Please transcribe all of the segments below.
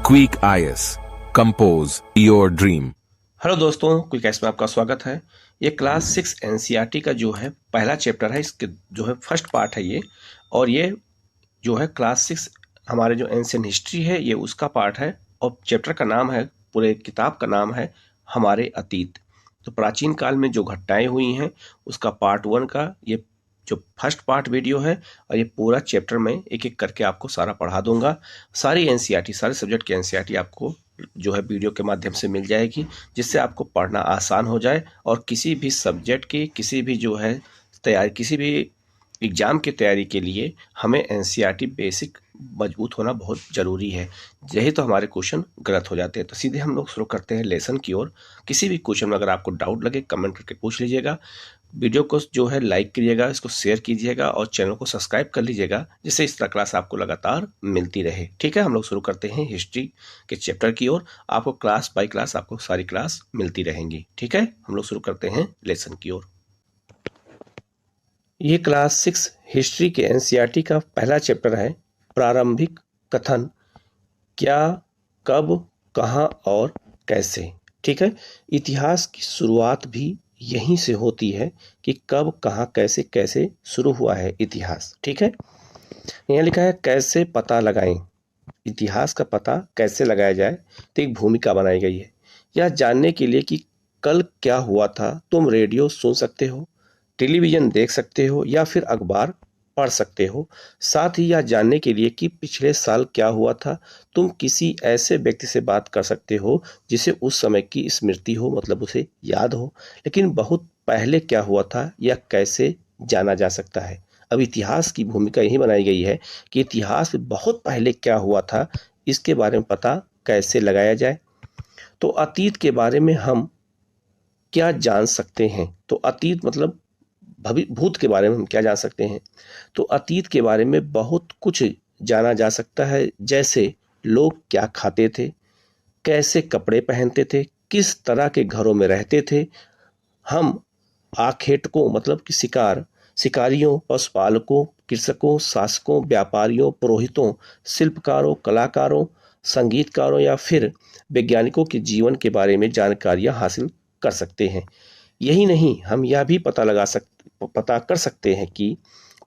Quick IAS compose your dream. Hello दोस्तों, quick IAS में आपका स्वागत है। ये क्लास 6 एनसीईआरटी का जो है पहला चैप्टर है, इसके जो है फर्स्ट पार्ट है ये। और ये जो है क्लास 6 हमारे जो एंशिएंट हिस्ट्री है ये उसका पार्ट है। और चैप्टर का नाम है, पूरे किताब का नाम है हमारे अतीत। तो प्राचीन काल में जो घटनाएं हुई हैं उसका पार्ट 1 का ये जो फर्स्ट पार्ट वीडियो है। और ये पूरा चैप्टर में एक एक करके आपको सारा पढ़ा दूंगा। सारी एनसीईआरटी, सारे सब्जेक्ट की एनसीईआरटी आपको जो है वीडियो के माध्यम से मिल जाएगी, जिससे आपको पढ़ना आसान हो जाए। और किसी भी सब्जेक्ट की, किसी भी जो है तैयारी, किसी भी एग्जाम की तैयारी के लिए हमें एनसीईआरटी बेसिक मजबूत होना बहुत ज़रूरी है। यही तो हमारे क्वेश्चन गलत हो जाते हैं। तो सीधे हम लोग शुरू करते हैं लेसन की ओर। किसी भी क्वेश्चन में अगर आपको डाउट लगे कमेंट करके पूछ लीजिएगा। वीडियो को जो है लाइक कीजिएगा, इसको शेयर कीजिएगा और चैनल को सब्सक्राइब कर लीजिएगा, जिससे इस तरह क्लास आपको लगातार मिलती रहे। ठीक है, हम लोग शुरू करते हैं हिस्ट्री के चैप्टर की ओर। आपको क्लास बाय क्लास आपको सारी क्लास मिलती रहेंगी। ठीक है, हम लोग शुरू करते हैं लेसन की ओर। ये क्लास 6 हिस्ट्री के एनसीईआरटी का पहला चैप्टर है, प्रारंभिक कथन। क्या, कब, कहाँ और कैसे। ठीक है, इतिहास की शुरुआत भी यहीं से होती है कि कब, कहाँ, कैसे कैसे शुरू हुआ है इतिहास। ठीक है, यहाँ लिखा है कैसे पता लगाएं। इतिहास का पता कैसे लगाया जाए, तो एक भूमिका बनाई गई है। यह जानने के लिए कि कल क्या हुआ था, तुम रेडियो सुन सकते हो, टेलीविजन देख सकते हो या फिर अखबार पढ़ सकते हो। साथ ही यह जानने के लिए कि पिछले साल क्या हुआ था, तुम किसी ऐसे व्यक्ति से बात कर सकते हो जिसे उस समय की स्मृति हो, मतलब उसे याद हो। लेकिन बहुत पहले क्या हुआ था यह कैसे जाना जा सकता है। अब इतिहास की भूमिका यही बनाई गई है कि इतिहास में बहुत पहले क्या हुआ था इसके बारे में पता कैसे लगाया जाए। तो अतीत के बारे में हम क्या जान सकते हैं। तो अतीत मतलब भूत के बारे में हम क्या जान सकते हैं। तो अतीत के बारे में बहुत कुछ जाना जा सकता है, जैसे लोग क्या खाते थे, कैसे कपड़े पहनते थे, किस तरह के घरों में रहते थे। हम आखेटकों मतलब कि शिकारियों, पशुपालकों, कृषकों, शासकों, व्यापारियों, पुरोहितों, शिल्पकारों, कलाकारों, संगीतकारों या फिर वैज्ञानिकों के जीवन के बारे में जानकारियां हासिल कर सकते हैं। यही नहीं, हम यह भी पता कर सकते हैं कि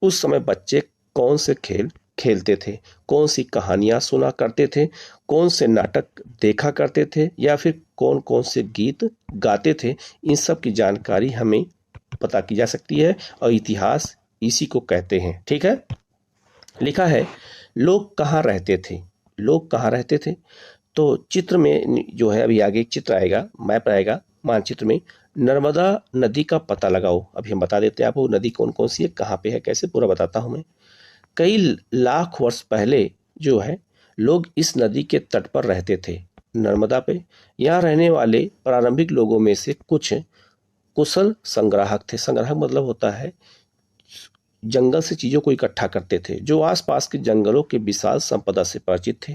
उस समय बच्चे कौन से खेल खेलते थे, कौन सी कहानियां सुना करते थे, कौन से नाटक देखा करते थे या फिर कौन कौन से गीत गाते थे। इन सब की जानकारी हमें पता की जा सकती है और इतिहास इसी को कहते हैं। ठीक है, लिखा है लोग कहाँ रहते थे। लोग कहाँ रहते थे, तो चित्र में जो है अभी आगे एक चित्र आएगा, मैप आएगा, मानचित्र में नर्मदा नदी का पता लगाओ। अभी हम बता देते हैं आपको नदी कौन कौन सी है, कहाँ पे है, कैसे, पूरा बताता हूँ मैं। कई लाख वर्ष पहले जो है लोग इस नदी के तट पर रहते थे, नर्मदा पे। यहाँ रहने वाले प्रारंभिक लोगों में से कुछ कुशल संग्राहक थे। संग्राहक मतलब होता है जंगल से चीजों को इकट्ठा करते थे, जो आसपास के जंगलों के विशाल संपदा से परिचित थे।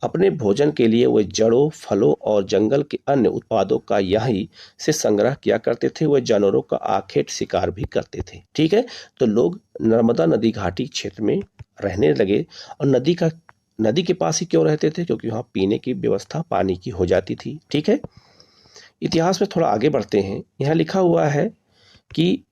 अपने भोजन के लिए वे जड़ों, फलों और जंगल के अन्य उत्पादों का यहीं से संग्रह किया करते थे। वे जानवरों का आखेट शिकार भी करते थे। ठीक है, तो लोग नर्मदा नदी घाटी क्षेत्र में रहने लगे। और नदी के पास ही क्यों रहते थे, क्योंकि वहां पीने की व्यवस्था पानी की हो जाती थी। ठीक है, इतिहास में थोड़ा आगे बढ़ते हैं। यहाँ लिखा हुआ है कि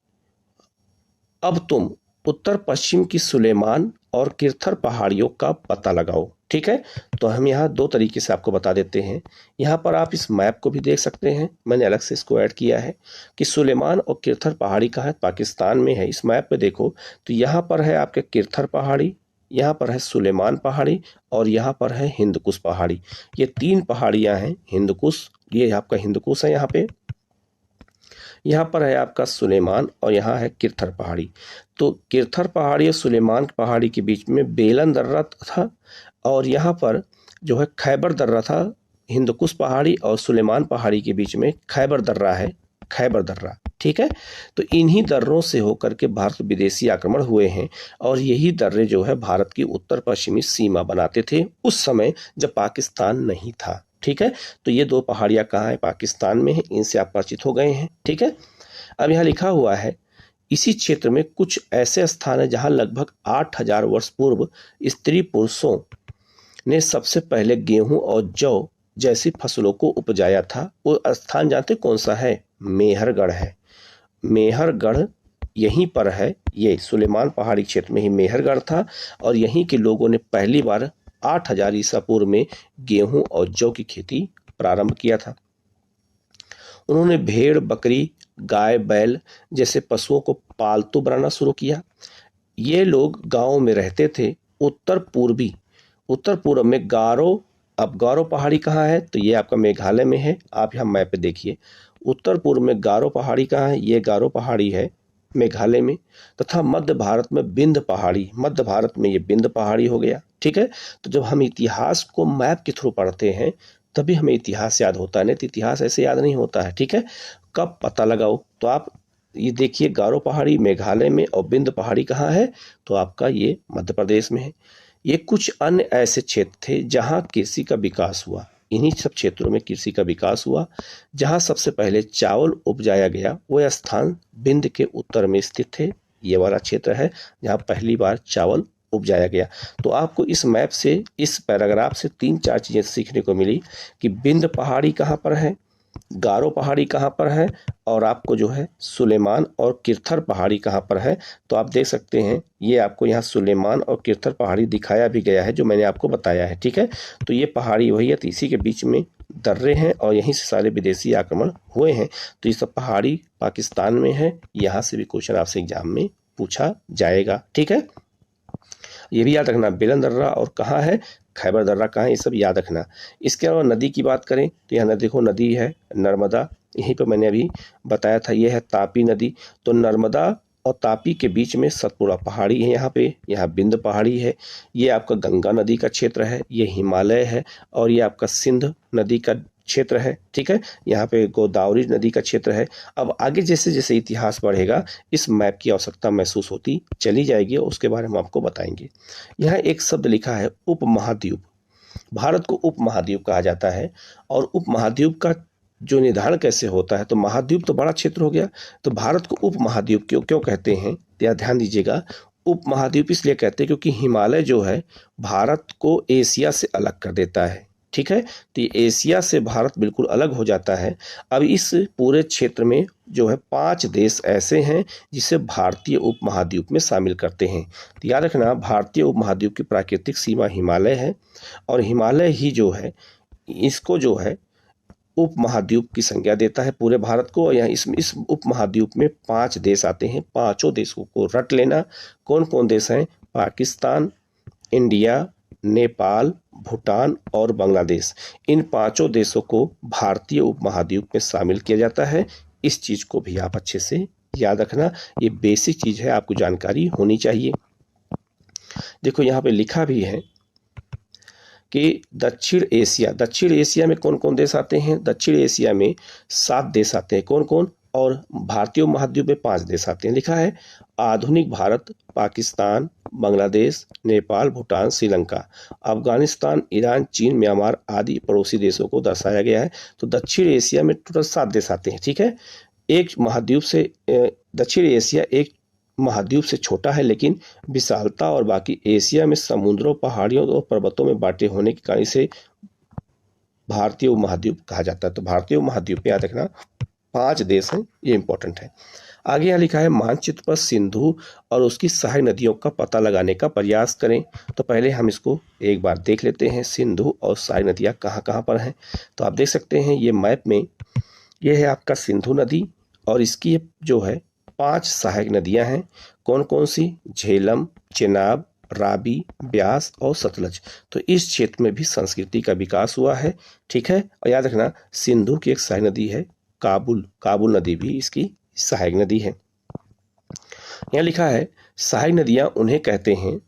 अब तुम उत्तर पश्चिम की सुलेमान और किरथर पहाड़ियों का पता लगाओ। ठीक है, तो हम यहाँ दो तरीके से आपको बता देते हैं। यहाँ पर आप इस मैप को भी देख सकते हैं, मैंने अलग से इसको ऐड किया है कि सुलेमान और किरथर पहाड़ी कहाँ है, पाकिस्तान में है। इस मैप पे देखो तो यहाँ पर है आपके किरथर पहाड़ी, यहाँ पर है सुलेमान पहाड़ी और यहाँ पर है हिंदकुश पहाड़ी। ये तीन पहाड़ियाँ हैं। हिंदकुश, ये आपका हिंदकुश है यहाँ पे, यहाँ पर है आपका सुलेमान और यहाँ है किरथर पहाड़ी। तो किरथर पहाड़ी और सुलेमान पहाड़ी के बीच में बेलन दर्रा था और यहाँ पर जो है खैबर दर्रा था। हिंदकुश पहाड़ी और सुलेमान पहाड़ी के बीच में खैबर दर्रा है, खैबर दर्रा। ठीक है, तो इन्हीं दर्रों से होकर के भारत विदेशी आक्रमण हुए हैं और यही दर्रे जो है भारत की उत्तर पश्चिमी सीमा बनाते थे उस समय जब पाकिस्तान नहीं था। ठीक है, तो ये दो पहाड़ियां कहाँ है, पाकिस्तान में है। इनसे आप परिचित हो गए हैं। ठीक है, अब यहाँ लिखा हुआ है इसी क्षेत्र में कुछ ऐसे स्थान है जहां लगभग 8000 वर्ष पूर्व स्त्री पुरुषों ने सबसे पहले गेहूं और जौ जैसी फसलों को उपजाया था, वो स्थान जानते कौन सा है? मेहरगढ़ है। मेहरगढ़ यहीं पर है, ये सुलेमान पहाड़ी क्षेत्र में ही मेहरगढ़ था और यहीं के लोगों ने पहली बार 8000 ईसा पूर्व में गेहूं और जौ की खेती प्रारंभ किया था। उन्होंने भेड़, बकरी, गाय, बैल जैसे पशुओं को पालतू बनाना शुरू किया। ये लोग गांव में रहते थे। उत्तर पूर्व में गारो, अब गारो पहाड़ी कहाँ है? तो ये आपका मेघालय में है। आप यहाँ मैप पे देखिए, उत्तर पूर्व में गारो पहाड़ी कहाँ है? ये गारो पहाड़ी है मेघालय में। तथा मध्य भारत में विंध्य पहाड़ी, मध्य भारत में ये विंध्य पहाड़ी हो गया। ठीक है, तो जब हम इतिहास को मैप के थ्रू पढ़ते हैं तभी हमें इतिहास याद होता है, नहीं तो इतिहास ऐसे याद नहीं होता है। ठीक है, कब पता लगाओ, तो आप ये देखिए गारो पहाड़ी मेघालय में और विंध्य पहाड़ी कहाँ है? तो आपका ये मध्य प्रदेश में है। ये कुछ अन्य ऐसे क्षेत्र थे जहाँ कृषि का विकास हुआ। इन्हीं सब क्षेत्रों में कृषि का विकास हुआ। जहाँ सबसे पहले चावल उपजाया गया वो स्थान विंध्य के उत्तर में स्थित थे। ये वाला क्षेत्र है जहाँ पहली बार चावल उपजाया गया। तो आपको इस मैप से, इस पैराग्राफ से 3-4 चीजें सीखने को मिली कि विंध्य पहाड़ी कहाँ पर है, गारो पहाड़ी कहाँ पर है और आपको जो है सुलेमान और किरथर पहाड़ी कहाँ पर है। तो आप देख सकते हैं ये आपको यहाँ सुलेमान और किरथर पहाड़ी दिखाया भी गया है जो मैंने आपको बताया है। ठीक है, तो ये पहाड़ी वही है, तो इसी के बीच में दर्रे हैं और यहीं से सारे विदेशी आक्रमण हुए हैं। तो ये सब पहाड़ी पाकिस्तान में है। यहाँ से भी क्वेश्चन आपसे एग्जाम में पूछा जाएगा। ठीक है, ये भी याद रखना, बेलन दर्रा और कहाँ है, खैबर दर्रा कहाँ है, ये सब याद रखना। इसके अलावा नदी की बात करें तो यहाँ देखो नदी है नर्मदा, यहीं पर मैंने अभी बताया था, ये है तापी नदी। तो नर्मदा और तापी के बीच में सतपुड़ा पहाड़ी है, यहाँ पे, यहाँ विंध्य पहाड़ी है। ये आपका गंगा नदी का क्षेत्र है, ये हिमालय है और ये आपका सिंध नदी का क्षेत्र है। ठीक है, यहाँ पे गोदावरी नदी का क्षेत्र है। अब आगे जैसे जैसे इतिहास बढ़ेगा इस मैप की आवश्यकता महसूस होती चली जाएगी और उसके बारे में आपको बताएंगे। यहाँ एक शब्द लिखा है उपमहाद्वीप। भारत को उपमहाद्वीप कहा जाता है और उपमहाद्वीप का जो निर्धारण कैसे होता है, तो महाद्वीप तो बड़ा क्षेत्र हो गया, तो भारत को उपमहाद्वीप क्यों क्यों कहते हैं, या ध्यान दीजिएगा। उपमहाद्वीप इसलिए कहते हैं क्योंकि हिमालय जो है भारत को एशिया से अलग कर देता है। ठीक है, तो ये एशिया से भारत बिल्कुल अलग हो जाता है। अब इस पूरे क्षेत्र में जो है 5 देश ऐसे हैं जिसे भारतीय उपमहाद्वीप में शामिल करते हैं। तो याद रखना, भारतीय उपमहाद्वीप की प्राकृतिक सीमा हिमालय है और हिमालय ही जो है इसको जो है उपमहाद्वीप की संज्ञा देता है पूरे भारत को। यहाँ इस उपमहाद्वीप में 5 देश आते हैं। पांचों देशों को रट लेना। कौन कौन देश हैं? पाकिस्तान, इंडिया, नेपाल, भूटान और बांग्लादेश। इन 5 देशों को भारतीय उपमहाद्वीप में शामिल किया जाता है। इस चीज को भी आप अच्छे से याद रखना, ये बेसिक चीज है, आपको जानकारी होनी चाहिए। देखो यहाँ पे लिखा भी है कि दक्षिण एशिया में कौन कौन देश आते हैं? दक्षिण एशिया में 7 देश आते हैं। कौन कौन? और भारतीय महाद्वीप में 5 देश आते हैं। लिखा है आधुनिक भारत, पाकिस्तान, बांग्लादेश, नेपाल, भूटान, श्रीलंका, अफगानिस्तान, ईरान, चीन, म्यांमार आदि पड़ोसी देशों को दर्शाया गया है। तो दक्षिण एशिया में टोटल 7 देश आते हैं। ठीक है, एक महाद्वीप से दक्षिण एशिया एक महाद्वीप से छोटा है लेकिन विशालता और बाकी एशिया में समुद्रों, पहाड़ियों और पर्वतों में बांटे होने के कारण इसे भारतीय उपमहाद्वीप कहा जाता है। तो भारतीय उपमहाद्वीप में याद रखना 5 देश हैं, ये इंपॉर्टेंट है। आगे यहाँ लिखा है मानचित्र पर सिंधु और उसकी सहायक नदियों का पता लगाने का प्रयास करें। तो पहले हम इसको एक बार देख लेते हैं, सिंधु और सहायक नदियाँ कहाँ कहाँ पर हैं। तो आप देख सकते हैं ये मैप में, ये है आपका सिंधु नदी और इसकी जो है 5 सहायक नदियां हैं। कौन कौन सी? झेलम, चेनाब, रावी, ब्यास और सतलज। तो इस क्षेत्र में भी संस्कृति का विकास हुआ है। ठीक है, और याद रखना सिंधु की एक सहायक नदी है काबुल नदी भी इसकी सहायक नदी है। यहाँ लिखा है सहायक नदियां उन्हें कहते हैं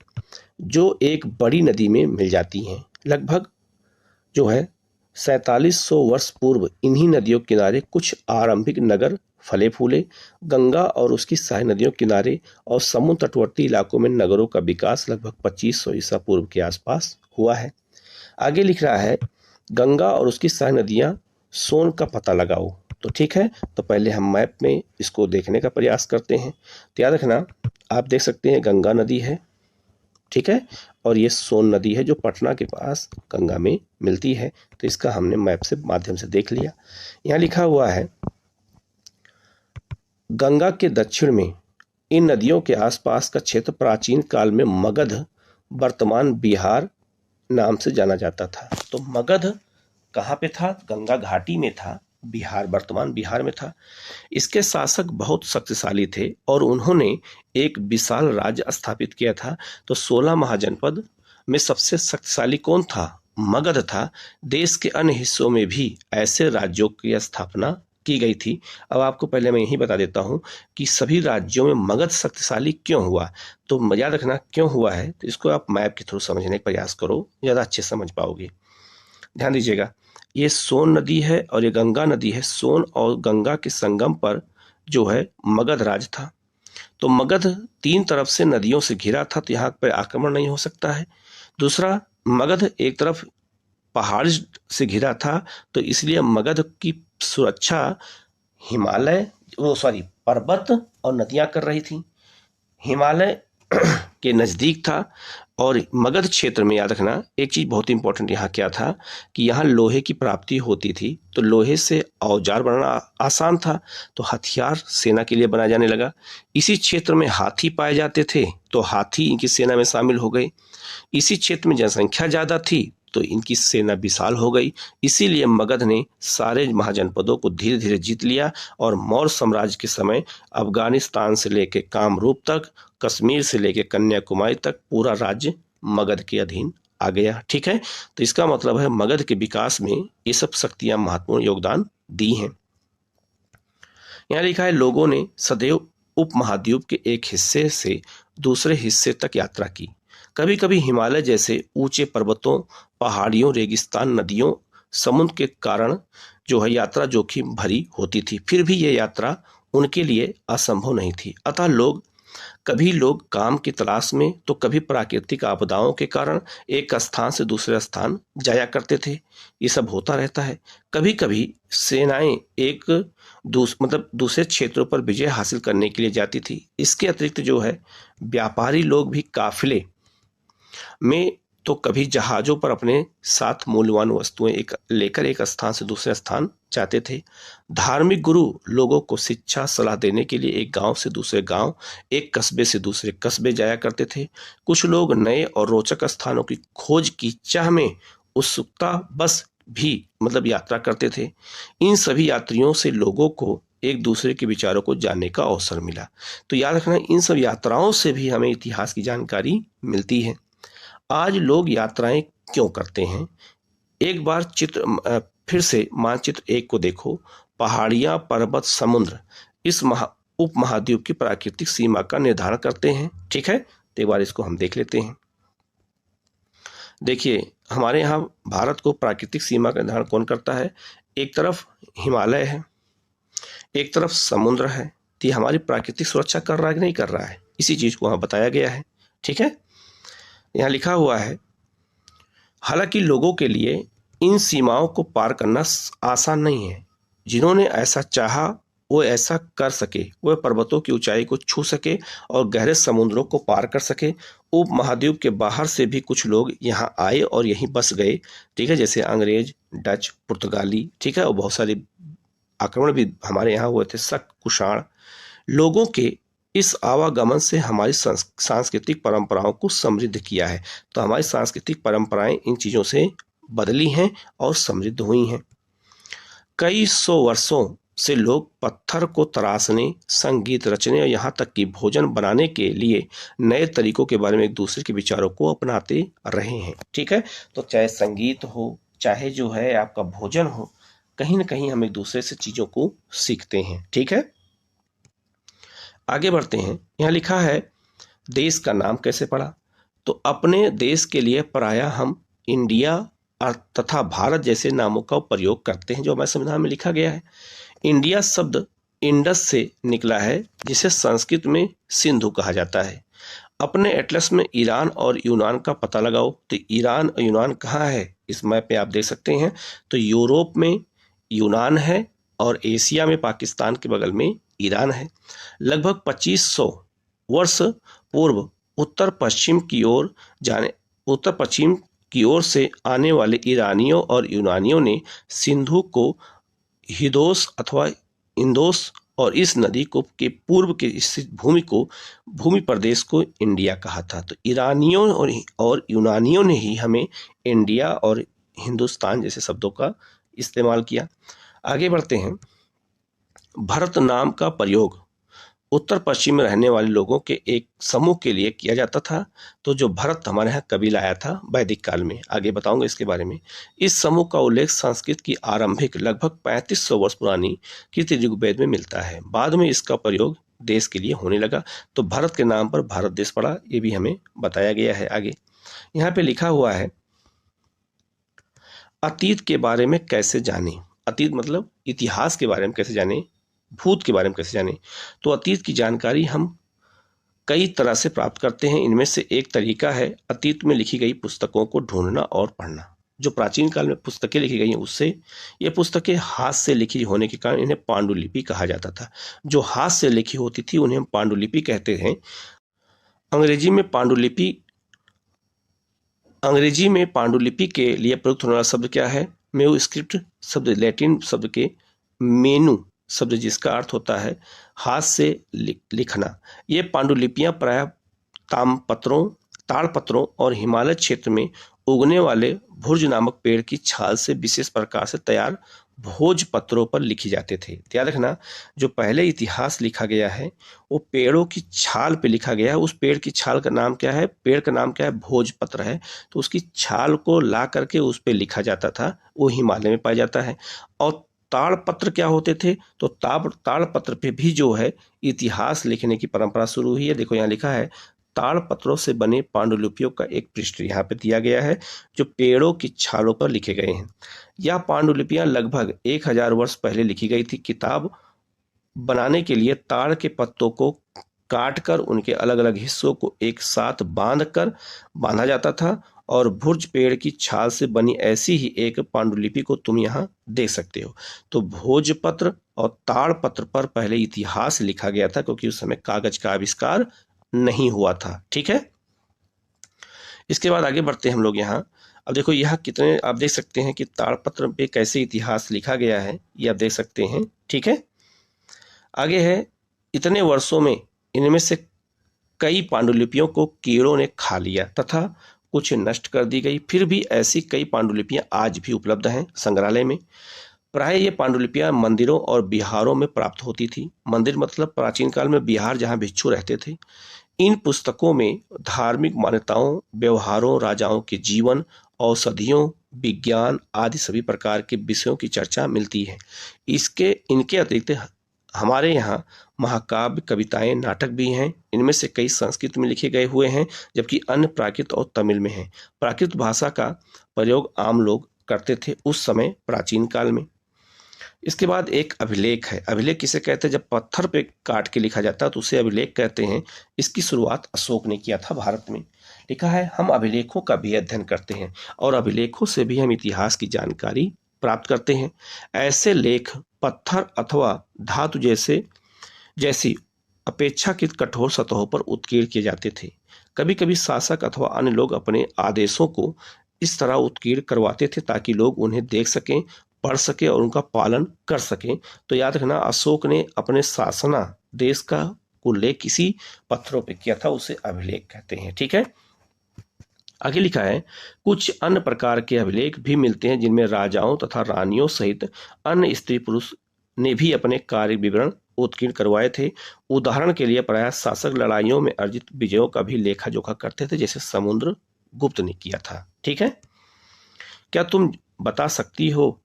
जो एक बड़ी नदी में मिल जाती हैं। लगभग जो है 4700 वर्ष पूर्व इन्हीं नदियों के किनारे कुछ आरंभिक नगर फले फूले। गंगा और उसकी सहायक नदियों के किनारे और समुद्र तटवर्ती इलाकों में नगरों का विकास लगभग 2500 ईसा पूर्व के आसपास हुआ है। आगे लिख रहा है गंगा और उसकी सहायक नदियां सोन का पता लगाओ। तो ठीक है, तो पहले हम मैप में इसको देखने का प्रयास करते हैं। तो याद रखना, आप देख सकते हैं गंगा नदी है, ठीक है। और ये सोन नदी है जो पटना के पास गंगा में मिलती है। तो इसका हमने मैप से माध्यम से देख लिया। यहाँ लिखा हुआ है गंगा के दक्षिण में इन नदियों के आसपास का क्षेत्र प्राचीन काल में मगध, वर्तमान बिहार नाम से जाना जाता था। तो मगध कहाँ पे था? गंगा घाटी में था, बिहार वर्तमान बिहार में था। इसके शासक बहुत शक्तिशाली थे और उन्होंने एक विशाल राज्य स्थापित किया था। तो 16 महाजनपद में सबसे शक्तिशाली कौन था? मगध था। देश के अन्य हिस्सों में भी ऐसे राज्यों की स्थापना की गई थी। अब आपको पहले मैं यही बता देता हूं कि सभी राज्यों में मगध शक्तिशाली क्यों हुआ। तो याद रखना क्यों हुआ है, तो इसको आप मैप के थ्रू समझने का प्रयास करो, ज़्यादा अच्छे समझ पाओगे। ध्यान दीजिएगा, ये सोन नदी है और ये गंगा नदी है। सोन और गंगा के संगम पर जो है मगध राज था। तो मगध 3 तरफ से नदियों से घिरा था, तो यहाँ पर आक्रमण नहीं हो सकता है। दूसरा, मगध एक तरफ पहाड़ से घिरा था, तो इसलिए मगध की सुरक्षा हिमालय पर्वत और नदियां कर रही थी। हिमालय के नज़दीक था। और मगध क्षेत्र में याद रखना एक चीज़ बहुत इंपॉर्टेंट यहाँ क्या था कि यहाँ लोहे की प्राप्ति होती थी। तो लोहे से औजार बनाना आसान था, तो हथियार सेना के लिए बनाया जाने लगा। इसी क्षेत्र में हाथी पाए जाते थे, तो हाथी इनकी सेना में शामिल हो गए। इसी क्षेत्र में जनसंख्या ज़्यादा थी, तो इनकी सेना विशाल हो गई। इसीलिए मगध ने सारे महाजनपदों को धीरे धीरे जीत लिया और मौर्य साम्राज्य के समय अफगानिस्तान से लेकर कामरूप तक, कश्मीर से लेकर कन्याकुमारी तक पूरा राज्य मगध के अधीन आ गया। ठीक है, तो इसका मतलब है मगध के विकास में ये सब शक्तियां महत्वपूर्ण योगदान दी हैं। यहाँ लिखा है लोगों ने सदैव उपमहाद्वीप के एक हिस्से से दूसरे हिस्से तक यात्रा की। कभी कभी हिमालय जैसे ऊंचे पर्वतों, पहाड़ियों, रेगिस्तान, नदियों, समुद्र के कारण जो है यात्रा जोखिम भरी होती थी। फिर भी यह यात्रा उनके लिए असंभव नहीं थी। अतः कभी लोग काम की तलाश में, तो कभी प्राकृतिक आपदाओं के कारण एक स्थान से दूसरे स्थान जाया करते थे। ये सब होता रहता है। कभी कभी सेनाएं दूसरे क्षेत्रों पर विजय हासिल करने के लिए जाती थी। इसके अतिरिक्त जो है व्यापारी लोग भी काफिले में, तो कभी जहाजों पर अपने साथ मूल्यवान वस्तुएं लेकर एक स्थान से दूसरे स्थान जाते थे। धार्मिक गुरु लोगों को शिक्षा सलाह देने के लिए एक गांव से दूसरे गांव, एक कस्बे से दूसरे कस्बे जाया करते थे। कुछ लोग नए और रोचक स्थानों की खोज की चाह में उत्सुकता बस भी यात्रा करते थे। इन सभी यात्रियों से लोगों को एक दूसरे के विचारों को जानने का अवसर मिला। तो याद रखना इन सब यात्राओं से भी हमें इतिहास की जानकारी मिलती है। आज लोग यात्राएं क्यों करते हैं? एक बार फिर से मानचित्र 1 को देखो। पहाड़ियां, पर्वत, समुद्र इस उपमहाद्वीप की प्राकृतिक सीमा का निर्धारण करते हैं। ठीक है, तो एक बार इसको हम देख लेते हैं। देखिए, हमारे यहाँ भारत को प्राकृतिक सीमा का निर्धारण कौन करता है? एक तरफ हिमालय है, एक तरफ समुद्र है। तो ये हमारी प्राकृतिक सुरक्षा कर रहा है कि नहीं कर रहा है? इसी चीज को वहां बताया गया है। ठीक है, यहाँ लिखा हुआ है हालांकि लोगों के लिए इन सीमाओं को पार करना आसान नहीं है। जिन्होंने ऐसा चाहा वो ऐसा कर सके, वह पर्वतों की ऊंचाई को छू सके और गहरे समुद्रों को पार कर सके। उपमहाद्वीप के बाहर से भी कुछ लोग यहाँ आए और यहीं बस गए। ठीक है, जैसे अंग्रेज, डच, पुर्तगाली। ठीक है, और बहुत सारे आक्रमण भी हमारे यहाँ हुए थे। शक, कुषाण लोगों के इस आवागमन से हमारी सांस्कृतिक परंपराओं को समृद्ध किया है। तो हमारी सांस्कृतिक परंपराएं इन चीजों से बदली हैं और समृद्ध हुई हैं। कई सौ वर्षों से लोग पत्थर को तराशने, संगीत रचने और यहाँ तक कि भोजन बनाने के लिए नए तरीकों के बारे में एक दूसरे के विचारों को अपनाते रहे हैं। ठीक है, तो चाहे संगीत हो, चाहे जो है आपका भोजन हो, कहीं ना कहीं हम एक दूसरे से चीजों को सीखते हैं। ठीक है, आगे बढ़ते हैं। यहाँ लिखा है देश का नाम कैसे पड़ा? तो अपने देश के लिए प्रायः हम इंडिया तथा भारत जैसे नामों का प्रयोग करते हैं, जो हमारे संविधान में लिखा गया है। इंडिया शब्द इंडस से निकला है, जिसे संस्कृत में सिंधु कहा जाता है। अपने एटलस में ईरान और यूनान का पता लगाओ। तो ईरान और यूनान कहाँ है? इस मैप पे आप देख सकते हैं। तो यूरोप में यूनान है और एशिया में पाकिस्तान के बगल में ईरान है। लगभग 2500 वर्ष पूर्व उत्तर पश्चिम की ओर से आने वाले ईरानियों और यूनानियों ने सिंधु को हिदोस अथवा इंदोस और इस नदी को के पूर्व के स्थित भूमि प्रदेश को इंडिया कहा था। तो ईरानियों और यूनानियों ने ही हमें इंडिया और हिंदुस्तान जैसे शब्दों का इस्तेमाल किया। आगे बढ़ते हैं। भरत नाम का प्रयोग उत्तर पश्चिम में रहने वाले लोगों के एक समूह के लिए किया जाता था। तो जो भरत हमारे यहाँ कबीला आया था वैदिक काल में, आगे बताऊंगा इसके बारे में। इस समूह का उल्लेख संस्कृत की आरंभिक लगभग 3500 वर्ष पुरानी कीर्ति ऋग्वेद में मिलता है। बाद में इसका प्रयोग देश के लिए होने लगा, तो भारत के नाम पर भारत देश पड़ा, ये भी हमें बताया गया है। आगे यहाँ पे लिखा हुआ है, अतीत के बारे में कैसे जाने। अतीत मतलब इतिहास के बारे में कैसे जाने, भूत के बारे में कैसे जाने। तो अतीत की जानकारी हम कई तरह से प्राप्त करते हैं। इनमें से एक तरीका है अतीत में लिखी गई पुस्तकों को ढूंढना और पढ़ना। जो प्राचीन काल में पुस्तकें लिखी गई हैं उससे, ये पुस्तकें हाथ से लिखी होने के कारण इन्हें पांडुलिपि कहा जाता था। जो हाथ से लिखी होती थी उन्हें हम पांडुलिपि कहते हैं। अंग्रेजी में पांडुलिपि के लिए प्रयुक्त होने वाला शब्द क्या है? मैन्युस्क्रिप्ट शब्द लैटिन शब्द के मेनू शब्द जिसका अर्थ होता है हाथ से लिखना। ये पांडुलिपियां प्रायः ताड़पत्रों और हिमालय क्षेत्र में उगने वाले भुर्ज नामक पेड़ की छाल से विशेष प्रकार से तैयार भोजपत्रों पर लिखी जाते थे। याद रखना, जो पहले इतिहास लिखा गया है वो पेड़ों की छाल पे लिखा गया है। उस पेड़ की छाल का नाम क्या है? पेड़ का नाम क्या है? भोजपत्र है। तो उसकी छाल को ला करके उस पे लिखा जाता था, वो हिमालय में पाया जाता है। और ताड़पत्र क्या होते थे? तो ताड़पत्र पे भी जो है इतिहास लिखने की परंपरा शुरू हुई है। देखो यहाँ लिखा है, ताड़पत्रों से बने पांडुलिपियों का एक पृष्ठ यहाँ पे दिया गया है जो पेड़ों की छालों पर लिखे गए हैं। यह पांडुलिपियां लगभग 1000 वर्ष पहले लिखी गई थी। किताब बनाने के लिए ताड़ के पत्तों को काटकर उनके अलग अलग हिस्सों को एक साथ बांधा जाता था और भुर्ज पेड़ की छाल से बनी ऐसी ही एक पांडुलिपि को तुम यहाँ देख सकते हो। तो भोजपत्र और ताड़पत्र पर पहले इतिहास लिखा गया था, क्योंकि उस समय कागज का आविष्कार नहीं हुआ था। ठीक है, इसके बाद आगे बढ़ते हैं हम लोग यहाँ। अब देखो यहाँ कितने आप देख सकते हैं कि ताड़पत्र पे कैसे इतिहास लिखा गया है, ये आप देख सकते हैं। ठीक है, आगे है, इतने वर्षों में इनमें से कई पांडुलिपियों को कीड़ों ने खा लिया तथा कुछ नष्ट कर दी गई। फिर भी ऐसी कई पांडुलिपियां आज भी उपलब्ध हैं संग्रहालय में। प्राय ये पांडुलिपियां मंदिरों और बिहारों में प्राप्त होती थी। मंदिर मतलब प्राचीन काल में बिहार जहां भिक्षु रहते थे। इन पुस्तकों में धार्मिक मान्यताओं, व्यवहारों, राजाओं के जीवन, औषधियों, विज्ञान आदि सभी प्रकार के विषयों की चर्चा मिलती है। इनके अतिरिक्त हमारे यहाँ महाकाव्य, कविताएं, नाटक भी हैं। इनमें से कई संस्कृत में लिखे गए हुए हैं, जबकि अन्य प्राकृत और तमिल में हैं। प्राकृत भाषा का प्रयोग आम लोग करते थे उस समय प्राचीन काल में। इसके बाद एक अभिलेख है। अभिलेख किसे कहते हैं? जब पत्थर पे काट के लिखा जाता है तो उसे अभिलेख कहते हैं। इसकी शुरुआत अशोक ने किया था भारत में। लिखा है, हम अभिलेखों का भी अध्ययन करते हैं और अभिलेखों से भी हम इतिहास की जानकारी प्राप्त करते हैं। ऐसे लेख पत्थर अथवा धातु जैसी अपेक्षाकृत कठोर सतहों पर उत्कीर्ण किए जाते थे। कभी कभी शासक अथवा अन्य लोग अपने आदेशों को इस तरह उत्कीर्ण करवाते थे ताकि लोग उन्हें देख सकें, पढ़ सके और उनका पालन कर सकें। तो याद रखना, अशोक ने अपने शासनादेश का उल्लेख किसी पत्थरों पे किया था, उसे अभिलेख कहते हैं। ठीक है, आगे लिखा है, कुछ अन्य प्रकार के अभिलेख भी मिलते हैं जिनमें राजाओं तथा रानियों सहित अन्य स्त्री पुरुष ने भी अपने कार्य विवरण उत्कीर्ण करवाए थे। उदाहरण के लिए प्रायः शासक लड़ाइयों में अर्जित विजयों का भी लेखा जोखा करते थे, जैसे समुद्रगुप्त ने किया था। ठीक है, क्या तुम बता सकती हो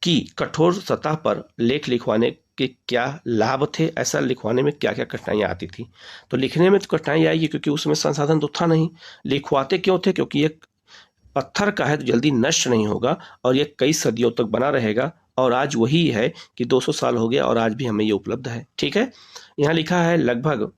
कि कठोर सतह पर लेख लिखवाने के क्या लाभ थे? ऐसा लिखवाने में क्या क्या कठिनाइयाँ आती थी? तो लिखने में तो कठिनाई आएगी, क्योंकि उसमें संसाधन तो था नहीं। लिखवाते क्यों थे? क्योंकि ये पत्थर का है तो जल्दी नष्ट नहीं होगा और ये कई सदियों तक बना रहेगा। और आज वही है कि 200 साल हो गया और आज भी हमें ये उपलब्ध है। ठीक है, यहाँ लिखा है, लगभग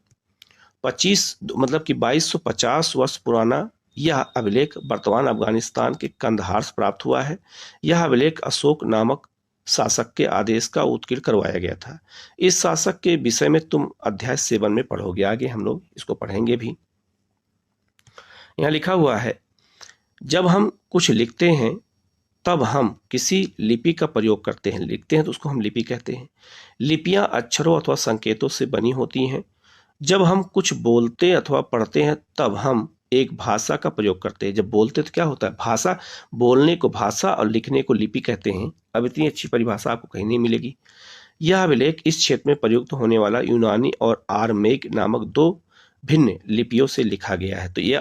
2250 वर्ष पुराना यह अभिलेख वर्तमान अफगानिस्तान के कंदहार से प्राप्त हुआ है। यह अभिलेख अशोक नामक शासक के आदेश का उत्कीर्ण करवाया गया था। इस शासक के विषय में तुम अध्याय 7 में पढ़ोगे, आगे हम लोग इसको पढ़ेंगे भी। यहाँ लिखा हुआ है, जब हम कुछ लिखते हैं तब हम किसी लिपि का प्रयोग करते हैं। लिखते हैं तो उसको हम लिपि कहते हैं। लिपियां अक्षरों अथवा संकेतों से बनी होती हैं। जब हम कुछ बोलते अथवा पढ़ते हैं तब हम एक भाषा का प्रयोग करते हैं। जब बोलते तो क्या होता है, भाषा, बोलने को भाषा और लिखने को लिपि कहते हैं। अब इतनी अच्छी परिभाषा आपको कहीं नहीं मिलेगी। यह अभिलेख इस क्षेत्र में प्रयुक्त होने वाला यूनानी और आरमेइक नामक दो भिन्न लिपियों से लिखा गया है। तो ये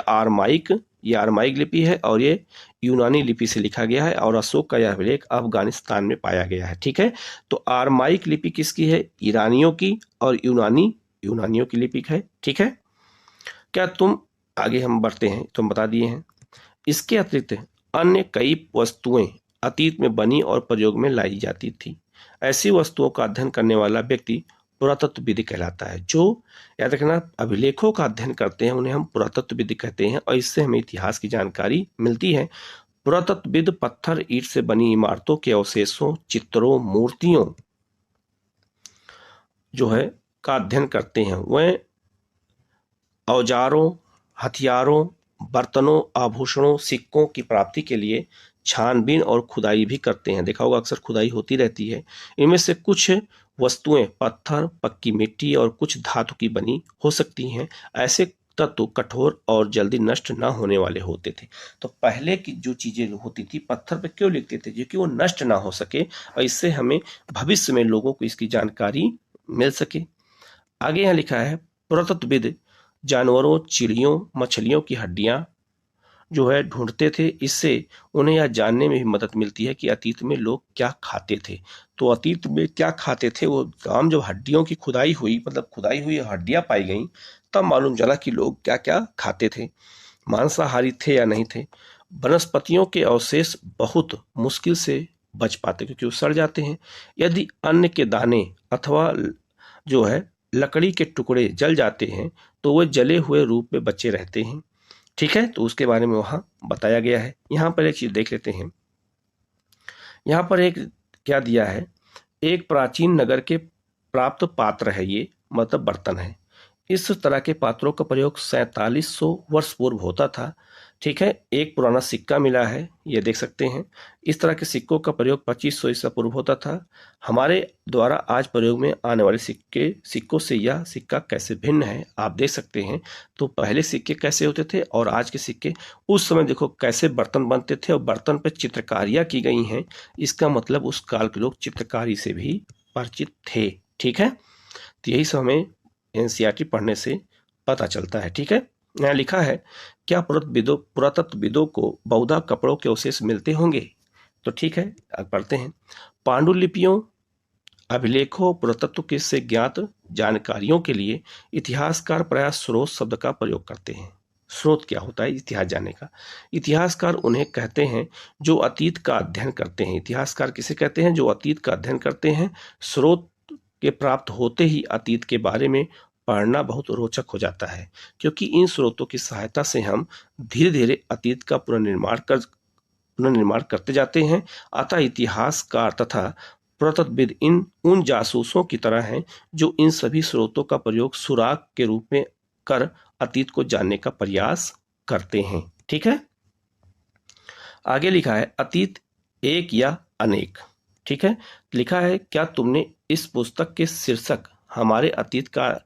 आरमाइक लिपि है और ये यूनानी लिपि से लिखा गया है, और अशोक का यह अभिलेख अफगानिस्तान में पाया गया है। ठीक है, तो आरमाइक लिपि किसकी है, ईरानियों की, और यूनानियों की लिपि है। ठीक है, क्या तुम, आगे हम बढ़ते हैं, तुम बता दिए हैं। इसके अतिरिक्त अन्य कई वस्तुएं अतीत में बनी और प्रयोग में लाई जाती थी। ऐसी वस्तुओं का अध्ययन करने वाला व्यक्ति पुरातत्वविद कहलाता है। जो, याद रखना, अभिलेखों का अध्ययन करते हैं उन्हें हम पुरातत्वविद कहते हैं, और इससे हमें इतिहास की जानकारी मिलती है। पुरातत्वविद पत्थर ईंट से बनी इमारतों के अवशेषों, चित्रों, मूर्तियों जो है का अध्ययन करते हैं। वह औजारों, हथियारों, बर्तनों, आभूषणों, सिक्कों की प्राप्ति के लिए छानबीन और खुदाई भी करते हैं। देखा होगा अक्सर खुदाई होती रहती है। इनमें से कुछ वस्तुएं पत्थर, पक्की मिट्टी और कुछ धातु की बनी हो सकती हैं। ऐसे तत्व कठोर और जल्दी नष्ट न होने वाले होते थे। तो पहले की जो चीजें होती थी, पत्थर पे क्यों लिखते थे, क्योंकि वो नष्ट ना हो सके और इससे हमें भविष्य में लोगों को इसकी जानकारी मिल सके। आगे यहाँ लिखा है, पुरातत्वविद जानवरों, चिड़ियों, मछलियों की हड्डियां जो है ढूंढते थे। इससे उन्हें यह जानने में भी मदद मिलती है कि अतीत में लोग क्या खाते थे। तो अतीत में क्या खाते थे, वो काम जब हड्डियों की खुदाई हुई, मतलब खुदाई हुई हड्डियां पाई गई, तब मालूम चला कि लोग क्या क्या खाते थे, मांसाहारी थे या नहीं थे। वनस्पतियों के अवशेष बहुत मुश्किल से बच पाते क्योंकि वो सड़ जाते हैं। यदि अन्न के दाने अथवा जो है लकड़ी के टुकड़े जल जाते हैं तो वे जले हुए रूप में बचे रहते हैं। ठीक है, तो उसके बारे में वहां बताया गया है। यहां पर एक चीज देख लेते हैं। यहां पर एक क्या दिया है, एक प्राचीन नगर के प्राप्त पात्र है, ये मतलब बर्तन है। इस तरह के पात्रों का प्रयोग 4700 वर्ष पूर्व होता था। ठीक है, एक पुराना सिक्का मिला है, ये देख सकते हैं। इस तरह के सिक्कों का प्रयोग 2500 ईसा पूर्व होता था। हमारे द्वारा आज प्रयोग में आने वाले सिक्कों से यह सिक्का कैसे भिन्न है आप देख सकते हैं। तो पहले सिक्के कैसे होते थे और आज के सिक्के, उस समय देखो कैसे बर्तन बनते थे और बर्तन पर चित्रकारियां की गई हैं। इसका मतलब उस काल के लोग चित्रकारी से भी परिचित थे। ठीक है, तो यही सब हमें एनसीईआरटी पढ़ने से पता चलता है। ठीक है, यहाँ लिखा है, क्या पुरातत्वविदों को बौद्ध कपड़ों के अवशेष मिलते होंगे। तो ठीक है, अब पढ़ते हैं। पांडुलिपियों, अभिलेखों, पुरातत्व के से ज्ञात जानकारियों के लिए इतिहासकार प्रायः स्रोत शब्द का प्रयोग करते हैं। स्रोत क्या होता है इतिहास जानने का। इतिहासकार उन्हें कहते हैं जो अतीत का अध्ययन करते हैं। इतिहासकार किसे कहते हैं, जो अतीत का अध्ययन करते हैं। स्रोत के प्राप्त होते ही अतीत के बारे में पढ़ना बहुत रोचक हो जाता है, क्योंकि इन स्रोतों की सहायता से हम धीरे धीरे अतीत का पुनर्निर्माण करते जाते हैं। अतः इतिहासकार तथा पुरातत्वविद उन जासूसों की तरह हैं जो इन सभी स्रोतों का प्रयोग सुराग के रूप में कर अतीत को जानने का प्रयास करते हैं। ठीक है, आगे लिखा है, अतीत एक या अनेक। ठीक है, लिखा है, क्या तुमने इस पुस्तक के शीर्षक हमारे अतीत का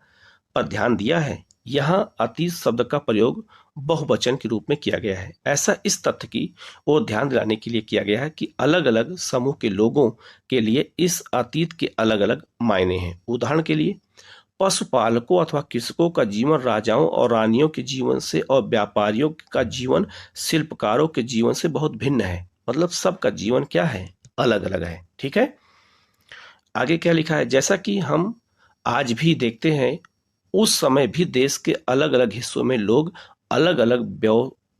पर ध्यान दिया है। यहाँ अतीत शब्द का प्रयोग बहुवचन के रूप में किया गया है। ऐसा इस तथ्य की ओर ध्यान दिलाने के लिए किया गया है कि अलग अलग समूह के लोगों के लिए इस अतीत के अलग अलग मायने हैं। उदाहरण के लिए, पशुपालकों अथवा कृषकों का जीवन राजाओं और रानियों के जीवन से और व्यापारियों का जीवन शिल्पकारों के जीवन से बहुत भिन्न है। मतलब सबका जीवन क्या है, अलग अलग है। ठीक है, आगे क्या लिखा है, जैसा कि हम आज भी देखते हैं, उस समय भी देश के अलग अलग हिस्सों में लोग अलग अलग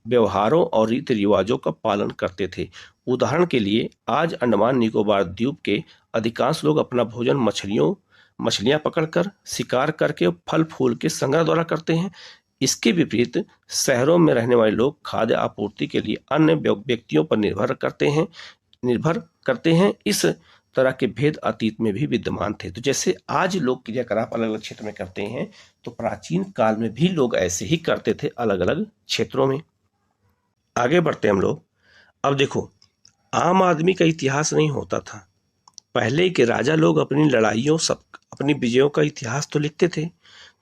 व्यवहारों और रीति रिवाजों का पालन करते थे। उदाहरण के लिए, आज अंडमान निकोबार द्वीप के अधिकांश लोग अपना भोजन मछलियां पकड़कर, शिकार करके, फल फूल के संग्रह द्वारा करते हैं। इसके विपरीत शहरों में रहने वाले लोग खाद्य आपूर्ति के लिए अन्य व्यक्तियों पर निर्भर करते हैं। इस तरह के भेद अतीत में भी विद्यमान थे। तो जैसे आज लोग क्रियाकलाप अलग अलग क्षेत्र में करते हैं, तो प्राचीन काल में भी लोग ऐसे ही करते थे अलग अलग क्षेत्रों में। आगे बढ़ते हम लोग। अब देखो, आम आदमी का इतिहास नहीं होता था। पहले के राजा लोग अपनी लड़ाइयों, सब अपनी विजयों का इतिहास तो लिखते थे,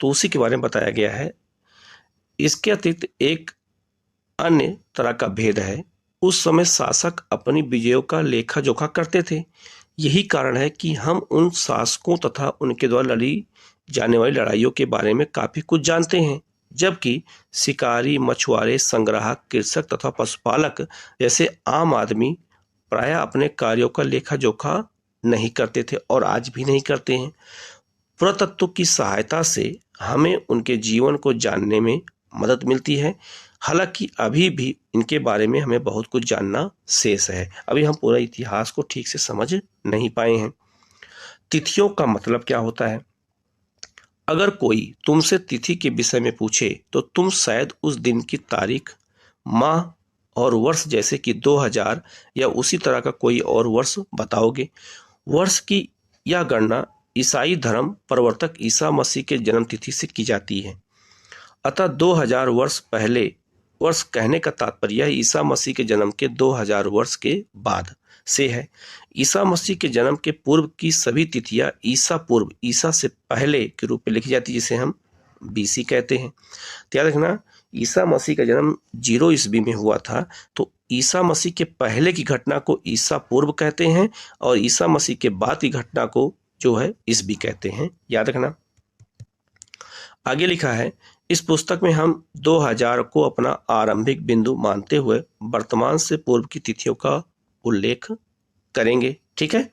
तो उसी के बारे में बताया गया है। इसके अतिरिक्त एक अन्य तरह का भेद है। उस समय शासक अपनी विजयों का लेखा जोखा करते थे। यही कारण है कि हम उन शासकों तथा उनके द्वारा लड़ी जाने वाली लड़ाइयों के बारे में काफी कुछ जानते हैं, जबकि शिकारी, मछुआरे, संग्राहक, कृषक तथा पशुपालक जैसे आम आदमी प्राय अपने कार्यों का लेखा जोखा नहीं करते थे और आज भी नहीं करते हैं। पुरातत्व की सहायता से हमें उनके जीवन को जानने में मदद मिलती है। हालांकि अभी भी इनके बारे में हमें बहुत कुछ जानना शेष है। अभी हम पूरा इतिहास को ठीक से समझ नहीं पाए हैं। तिथियों का मतलब क्या होता है? अगर कोई तुमसे तिथि के विषय में पूछे तो तुम शायद उस दिन की तारीख, माह और वर्ष जैसे कि 2000 या उसी तरह का कोई और वर्ष बताओगे। वर्ष की यह गणना ईसाई धर्म प्रवर्तक ईसा मसीह के जन्म तिथि से की जाती है। अतः 2000 वर्ष पहले, वर्ष कहने का तात्पर्य ईसा मसीह के जन्म के 2000 वर्ष के बाद से है। ईसा मसीह के जन्म के पूर्व की सभी तिथियां ईसा पूर्व, ईसा से पहले के रूप में लिखी जाती है, जिसे हम बीसी कहते हैं। तो याद रखना, ईसा मसीह का जन्म 0 ईस्वी में हुआ था, तो ईसा मसीह के पहले की घटना को ईसा पूर्व कहते हैं और ईसा मसीह के बाद की घटना को जो है ईस्वी कहते हैं। याद रखना। आगे लिखा है, इस पुस्तक में हम 2000 को अपना आरंभिक बिंदु मानते हुए वर्तमान से पूर्व की तिथियों का उल्लेख करेंगे। ठीक है।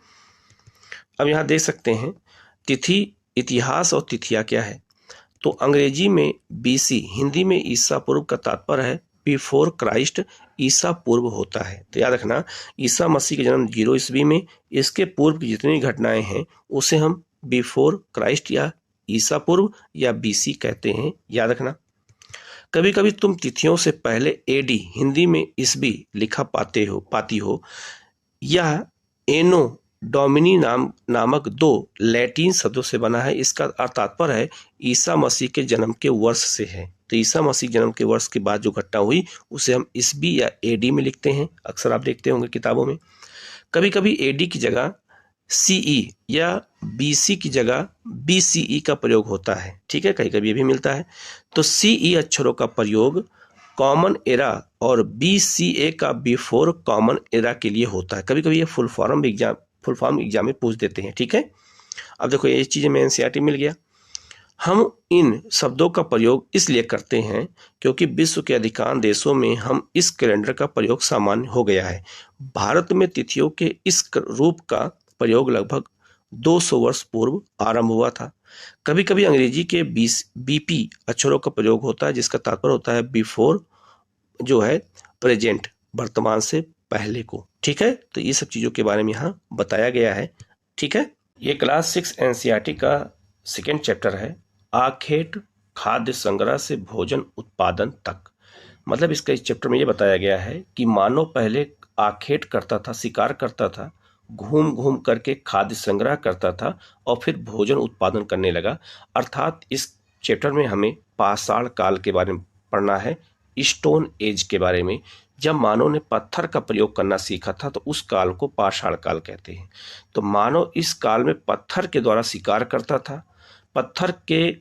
अब यहाँ देख सकते हैं तिथि, इतिहास और तिथियां क्या है। तो अंग्रेजी में बीसी, हिंदी में ईसा पूर्व का तात्पर्य है बिफोर क्राइस्ट, ईसा पूर्व होता है। तो याद रखना, ईसा मसीह के जन्म 0 ईस्वी में, इसके पूर्व की जितनी घटनाएं हैं उसे हम बिफोर क्राइस्ट या ईसा पूर्व या बीसी कहते हैं। याद रखना। कभी कभी तुम तिथियों से पहले एडी, हिंदी में ईस्वी लिखा पाती हो। यह एनो डोमिनी नामक 2 लैटिन शब्दों से बना है। इसका तात्पर्य है ईसा मसीह के जन्म के वर्ष से है। तो ईसा मसीह जन्म के वर्ष के बाद जो घटना हुई उसे हम ईस्वी या एडी में लिखते हैं। अक्सर आप देखते होंगे किताबों में। कभी कभी एडी की जगह सीई या बीसी की जगह बीसीई का प्रयोग होता है। ठीक है, कहीं कभी ये भी मिलता है। तो सीई अक्षरों का प्रयोग कॉमन एरा और बीसीए का बिफोर कॉमन एरा के लिए होता है। कभी कभी ये फुल फॉर्म एग्जाम में पूछ देते हैं। ठीक है। अब देखो, ये चीजें में एनसीईआरटी मिल गया। हम इन शब्दों का प्रयोग इसलिए करते हैं क्योंकि विश्व के अधिकांश देशों में हम इस कैलेंडर का प्रयोग सामान्य हो गया है। भारत में तिथियों के इस रूप का प्रयोग लगभग 200 वर्ष पूर्व आरंभ हुआ था। कभी कभी अंग्रेजी के बीपी अक्षरों का प्रयोग होता है, जिसका तात्पर्य होता है बिफोर, जो है प्रेजेंट, वर्तमान से पहले को। ठीक है। तो ये सब चीजों के बारे में यहाँ बताया गया है। ठीक है। ये क्लास 6 एनसीईआरटी का सेकेंड चैप्टर है, आखेट खाद्य संग्रह से भोजन उत्पादन तक। मतलब इसका इस चैप्टर में ये बताया गया है कि मानव पहले आखेट करता था, शिकार करता था, घूम घूम करके खाद्य संग्रह करता था और फिर भोजन उत्पादन करने लगा। अर्थात इस चैप्टर में हमें पाषाण काल के बारे में पढ़ना है, स्टोन एज के बारे में। जब मानव ने पत्थर का प्रयोग करना सीखा था तो उस काल को पाषाण काल कहते हैं। तो मानव इस काल में पत्थर के द्वारा शिकार करता था, पत्थर के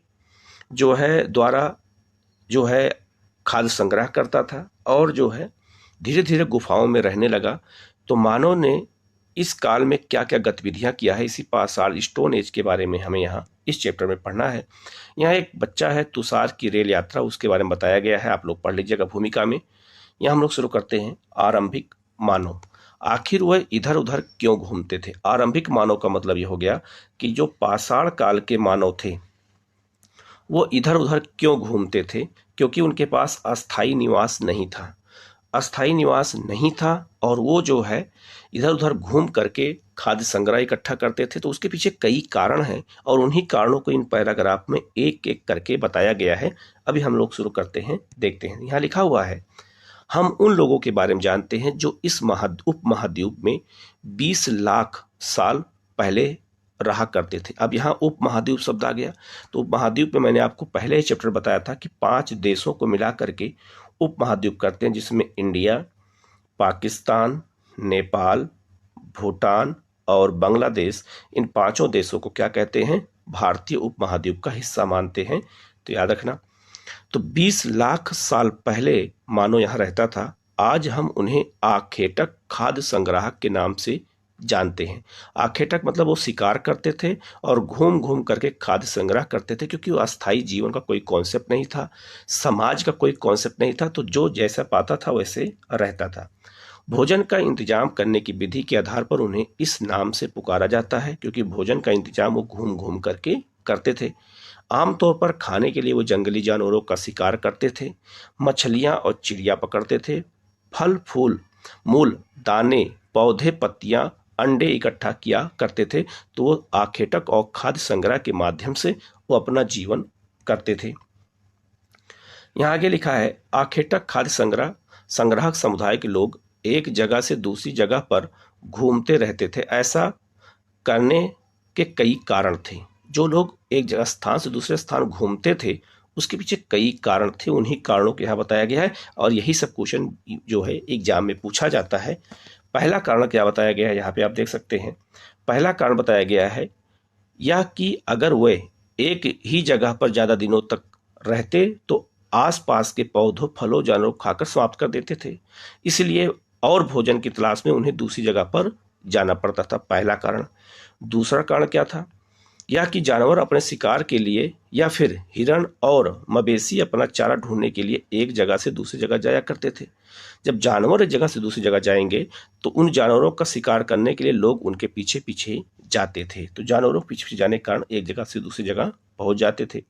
जो है द्वारा जो है खाद्य संग्रह करता था और जो है धीरे धीरे गुफाओं में रहने लगा। तो मानव ने इस काल में क्या क्या गतिविधियां किया है, इसी पाषाण स्टोन एज के बारे में हमें यहाँ इस चैप्टर में पढ़ना है। यहाँ एक बच्चा है, तुषार की रेल यात्रा, उसके बारे में बताया गया है, आप लोग पढ़ लीजिएगा भूमिका में। यहाँ हम लोग शुरू करते हैं। आरंभिक मानव, आखिर वह इधर उधर क्यों घूमते थे। आरंभिक मानव का मतलब ये हो गया कि जो पाषाण काल के मानव थे वो इधर उधर क्यों घूमते थे, क्योंकि उनके पास अस्थायी निवास नहीं था। अस्थायी निवास नहीं था और वो जो है इधर उधर घूम करके खाद्य संग्रह इकट्ठा करते थे। तो उसके पीछे कई कारण हैं और उन्हीं कारणों को इन पैराग्राफ में एक एक करके बताया गया है। अभी हम लोग शुरू करते हैं, देखते हैं। यहाँ लिखा हुआ है, हम उन लोगों के बारे में जानते हैं जो इस उपमहाद्वीप में 20 लाख साल पहले रहा करते थे। अब यहाँ उपमहाद्वीप शब्द आ गया। तो उपमहाद्वीप में मैंने आपको पहले ही चैप्टर बताया था कि 5 देशों को मिला करके उपमहाद्वीप करते हैं, जिसमें इंडिया, पाकिस्तान, नेपाल, भूटान और बांग्लादेश, इन पांचों देशों को क्या कहते हैं? भारतीय उपमहाद्वीप का हिस्सा मानते हैं। तो याद रखना। तो 20 लाख साल पहले मानव यहाँ रहता था। आज हम उन्हें आखेटक खाद्य संग्राहक के नाम से जानते हैं। आखेटक मतलब वो शिकार करते थे और घूम घूम करके खाद्य संग्रह करते थे, क्योंकि वो अस्थायी जीवन का कोई कॉन्सेप्ट नहीं था, समाज का कोई कॉन्सेप्ट नहीं था, तो जो जैसा पाता था वैसे रहता था। भोजन का इंतजाम करने की विधि के आधार पर उन्हें इस नाम से पुकारा जाता है, क्योंकि भोजन का इंतजाम वो घूम घूम करके करते थे। आमतौर पर खाने के लिए वो जंगली जानवरों का शिकार करते थे, मछलियां और चिड़िया पकड़ते थे, फल फूल, मूल, दाने, पौधे, पत्तियां, अंडे इकट्ठा किया करते थे। तो वो आखेटक और खाद्य संग्रह के माध्यम से वो अपना जीवन करते थे। यहाँ आगे लिखा है, आखेटक खाद्य संग्राहक समुदाय के लोग एक जगह से दूसरी जगह पर घूमते रहते थे। ऐसा करने के कई कारण थे। जो लोग एक जगह स्थान से दूसरे स्थान घूमते थे, उसके पीछे कई कारण थे। उन्हीं कारणों को यहाँ बताया गया है और यही सब क्वेश्चन जो है एग्जाम में पूछा जाता है। पहला कारण क्या बताया गया है, यहाँ पे आप देख सकते हैं। पहला कारण बताया गया है यह कि अगर वे एक ही जगह पर ज़्यादा दिनों तक रहते तो आसपास के पौधों, फलों, जानवरों को खाकर समाप्त कर देते थे, इसलिए और भोजन की तलाश में उन्हें दूसरी जगह पर जाना पड़ता था। पहला कारण। दूसरा कारण क्या था? यह कि जानवर अपने शिकार के लिए या फिर हिरण और मवेशी अपना चारा ढूंढने के लिए एक जगह से दूसरी जगह जाया करते थे। जब जानवर एक जगह से दूसरी जगह जाएंगे तो उन जानवरों का शिकार करने के लिए लोग उनके पीछे पीछे जाते थे। तो जानवरों के पीछे जाने के कारण एक जगह से दूसरी जगह पहुंच जाते थे।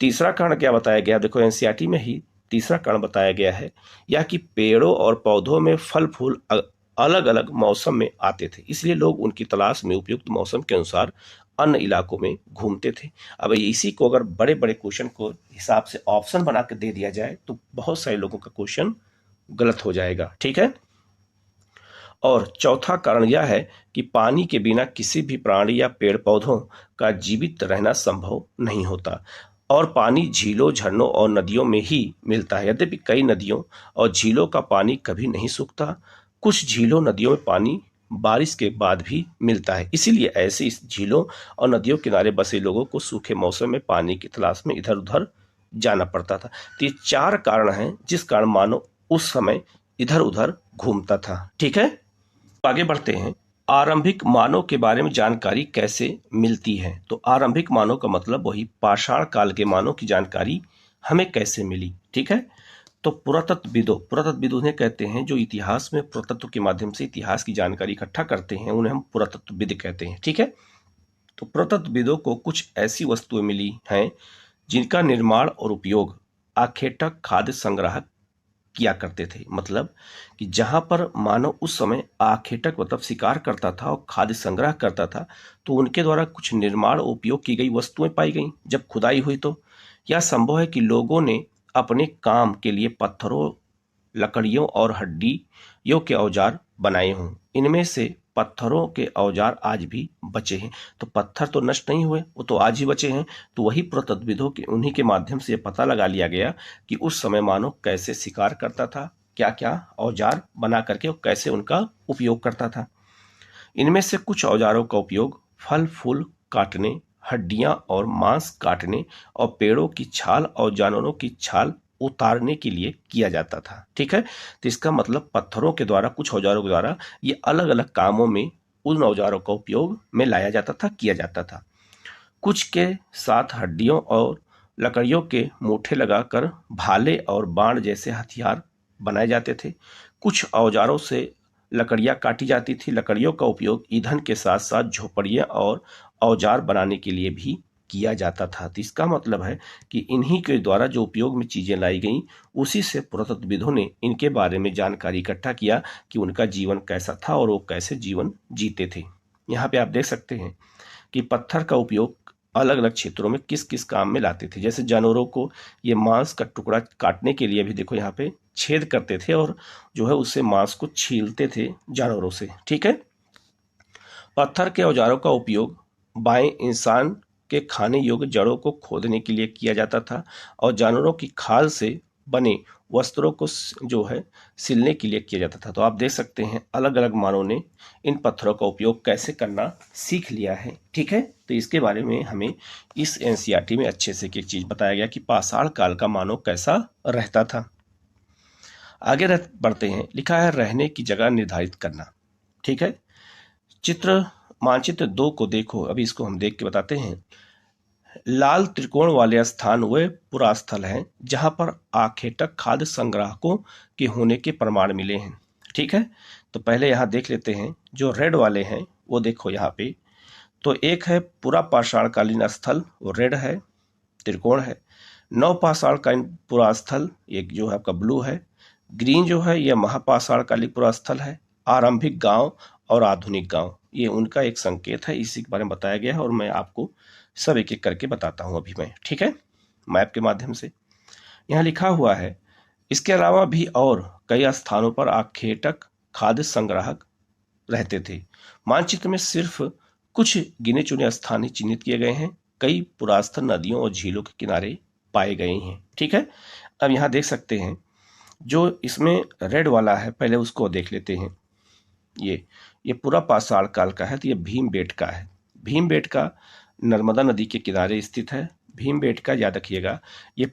तीसरा कारण क्या बताया गया? देखो एनसीईआरटी में ही तीसरा कारण बताया गया है, यह कि पेड़ों और पौधों में फल फूल अलग अलग मौसम में आते थे, इसलिए लोग उनकी तलाश में उपयुक्त मौसम के अनुसार अन्य इलाकों में घूमते थे। अब इसी को अगर बड़े बड़े क्वेश्चन को हिसाब से ऑप्शन बना के दे दिया जाए तो बहुत सारे लोगों का क्वेश्चन गलत हो जाएगा। ठीक है। और चौथा कारण यह है कि पानी के बिना किसी भी प्राणी या पेड़ पौधों का जीवित रहना संभव नहीं होता और पानी झीलों, झरनों और नदियों में ही मिलता है। यद्यपि कई नदियों और झीलों का पानी कभी नहीं सूखता, कुछ झीलों, नदियों में पानी बारिश के बाद भी मिलता है। इसीलिए ऐसे इस झीलों और नदियों किनारे बसे लोगों को सूखे मौसम में पानी की तलाश में इधर उधर जाना पड़ता था। तो ये चार कारण हैं जिस कारण मानव उस समय इधर उधर घूमता था। ठीक है, आगे बढ़ते हैं। आरंभिक मानव के बारे में जानकारी कैसे मिलती है? तो आरंभिक मानव का मतलब वही पाषाण काल के मानव की जानकारी हमें कैसे मिली। ठीक है, तो पुरातत्वविदों उन्हें कहते हैं जो इतिहास में पुरातत्व के माध्यम से इतिहास की जानकारी इकट्ठा करते हैं, उन्हें हम पुरातत्वविद कहते हैं। ठीक है, तो पुरातत्वविदों को कुछ ऐसी वस्तुएं मिली हैं जिनका निर्माण और उपयोग आखेटक खाद्य संग्राहक किया करते थे। मतलब कि जहां पर मानव उस समय आखेटक मतलब शिकार करता था और खाद्य संग्रह करता था, तो उनके द्वारा कुछ निर्माण उपयोग की गई वस्तुएं पाई गई। जब खुदाई हुई तो यह संभव है कि लोगों ने अपने काम के लिए पत्थरों, लकड़ियों और हड्डियों के औजार बनाए हों। इनमें से पत्थरों के औजार आज भी बचे हैं। तो पत्थर तो नष्ट नहीं हुए, वो तो आज ही बचे हैं। तो वही पुरातत्वविदों के उन्हीं के माध्यम से पता लगा लिया गया कि उस समय मानव कैसे शिकार करता था, क्या क्या औजार बना करके और कैसे उनका उपयोग करता था। इनमें से कुछ औजारों का उपयोग फल फूल काटने, हड्डियां और मांस काटने और पेड़ों की छाल और जानवरों की छाल उतारने के लिए किया जाता था। ठीक है, तो इसका मतलब पत्थरों के द्वारा, कुछ औजारों के द्वारा ये अलग अलग कामों में उन औजारों का उपयोग में लाया जाता था, किया जाता था। कुछ के साथ हड्डियों और लकड़ियों के मूठे लगाकर भाले और बाण जैसे हथियार बनाए जाते थे। कुछ औजारों से लकड़ियां काटी जाती थी। लकड़ियों का उपयोग ईंधन के साथ साथ झोपड़ियां और औजार बनाने के लिए भी किया जाता था। तो इसका मतलब है कि इन्हीं के द्वारा जो उपयोग में चीजें लाई गई, उसी से पुरातत्वविदों ने इनके बारे में जानकारी इकट्ठा किया कि उनका जीवन कैसा था और वो कैसे जीवन जीते थे। यहाँ पे आप देख सकते हैं कि पत्थर का उपयोग अलग अलग क्षेत्रों में किस किस काम में लाते थे। जैसे जानवरों को ये मांस का टुकड़ा काटने के लिए भी देखो यहाँ पे छेद करते थे और जो है उससे मांस को छीलते थे जानवरों से। ठीक है, पत्थर के औजारों का उपयोग बाएं इंसान के खाने योग्य जड़ों को खोदने के लिए किया जाता था और जानवरों की खाल से बने वस्त्रों को जो है सिलने के लिए किया जाता था। तो आप देख सकते हैं अलग अलग मानव ने इन पत्थरों का उपयोग कैसे करना सीख लिया है। ठीक है, तो इसके बारे में हमें इस एनसीईआरटी में अच्छे से एक चीज बताया गया कि पाषाण काल का मानव कैसा रहता था। आगे बढ़ते हैं। लिखा है रहने की जगह निर्धारित करना। ठीक है, चित्र मानचित्र 2 को देखो, अभी इसको हम देख के बताते हैं। लाल त्रिकोण वाले स्थान वे पुरास्थल हैं जहां पर आखेटक खाद्य संग्राहकों के होने के प्रमाण मिले हैं। ठीक है, तो पहले यहां देख लेते हैं जो रेड वाले हैं वो देखो यहाँ पे। तो एक है पुरा पाषाणकालीन स्थल, वो रेड है, त्रिकोण है। नवपाषाणकालीन पुरास्थल एक जो है आपका ब्लू है। ग्रीन जो है यह महापाषाणकालीन पुरास्थल है। आरंभिक गांव और आधुनिक गांव ये उनका एक संकेत है, इसी के बारे में बताया गया है और मैं आपको सब एक एक करके बताता हूं अभी मैं। ठीक है, मैप के माध्यम से यहाँ लिखा हुआ है। इसके अलावा भी और कई स्थानों पर आखेटक खाद्य संग्राहक रहते थे। मानचित्र में सिर्फ कुछ गिने चुने स्थान ही चिन्हित किए गए हैं। कई पुरातन नदियों और झीलों के किनारे पाए गए हैं। ठीक है, अब यहाँ देख सकते हैं जो इसमें रेड वाला है, पहले उसको देख लेते हैं। ये पूरा पाषाण काल का है, तो ये भीमबेटका है। भीमबेटका नर्मदा नदी के किनारे स्थित है। भीमबेटका याद रखिएगा ये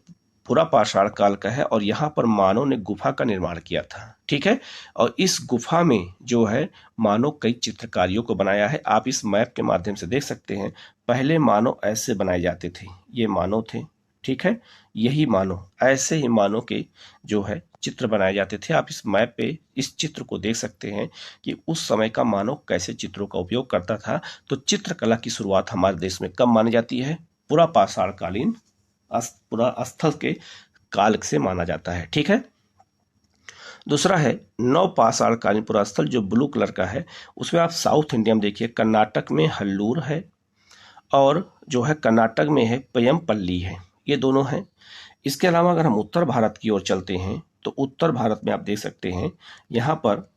पूरा पाषाण काल का है और यहाँ पर मानव ने गुफा का निर्माण किया था। ठीक है, और इस गुफा में जो है मानव कई चित्रकारियों को बनाया है। आप इस मैप के माध्यम से देख सकते हैं। पहले मानव ऐसे बनाए जाते थे, ये मानव थे। ठीक है, यही मानव, ऐसे ही मानव के जो है चित्र बनाए जाते थे। आप इस मैप पे इस चित्र को देख सकते हैं कि उस समय का मानव कैसे चित्रों का उपयोग करता था। तो चित्रकला की शुरुआत हमारे देश में कब मानी जाती है? पूरा पाषाणकालीन पूरा स्थल के काल से माना जाता है। ठीक है, दूसरा है नवपाषाणकालीन पूरा स्थल जो ब्लू कलर का है। उसमें आप साउथ इंडिया में देखिए, कर्नाटक में हल्लूर है और जो है कर्नाटक में है पयमपल्ली है, ये दोनों हैं। इसके अलावा अगर हम उत्तर भारत की ओर चलते हैं तो उत्तर भारत में आप देख सकते हैं यहाँ पर।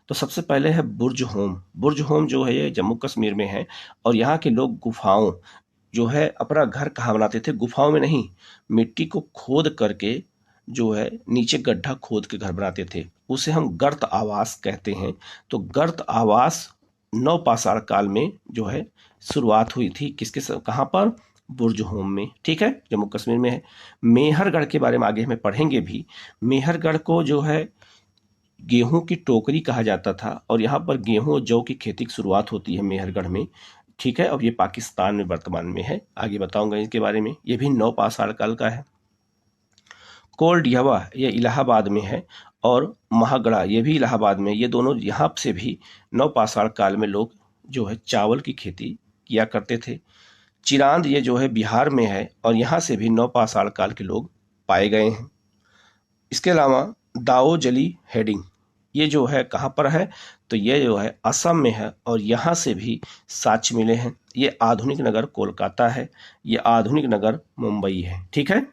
तो सबसे पहले है बुर्ज होम। बुर्ज होम जो है ये जम्मू कश्मीर में है और यहाँ के लोग गुफाओं जो है अपना घर कहाँ बनाते थे? गुफाओं में नहीं, मिट्टी को खोद करके जो है नीचे गड्ढा खोद के घर बनाते थे, उसे हम गर्त आवास कहते हैं। तो गर्त आवास नवपाषाण काल में जो है शुरुआत हुई थी, किसके कहाँ पर? बुर्ज होम में। ठीक है, जम्मू कश्मीर में है। मेहरगढ़ के बारे में आगे हमें पढ़ेंगे भी। मेहरगढ़ को जो है गेहूं की टोकरी कहा जाता था और यहाँ पर गेहूं और जौ की खेती की शुरुआत होती है मेहरगढ़ में। ठीक है, अब ये पाकिस्तान में वर्तमान में है, आगे बताऊंगा इसके बारे में। ये भी नवपाषाण काल का है। कोलडियावा ये इलाहाबाद में है और महागढ़ा ये भी इलाहाबाद में। ये दोनों यहाँ से भी नवपाषाण काल में लोग जो है चावल की खेती किया करते थे। चिरांद ये जो है बिहार में है और यहाँ से भी नवपाषाण काल के लोग पाए गए हैं। इसके अलावा दाओजली हेडिंग ये जो है कहाँ पर है? तो ये जो है असम में है और यहाँ से भी साक्ष्य मिले हैं। ये आधुनिक नगर कोलकाता है, ये आधुनिक नगर मुंबई है। ठीक है,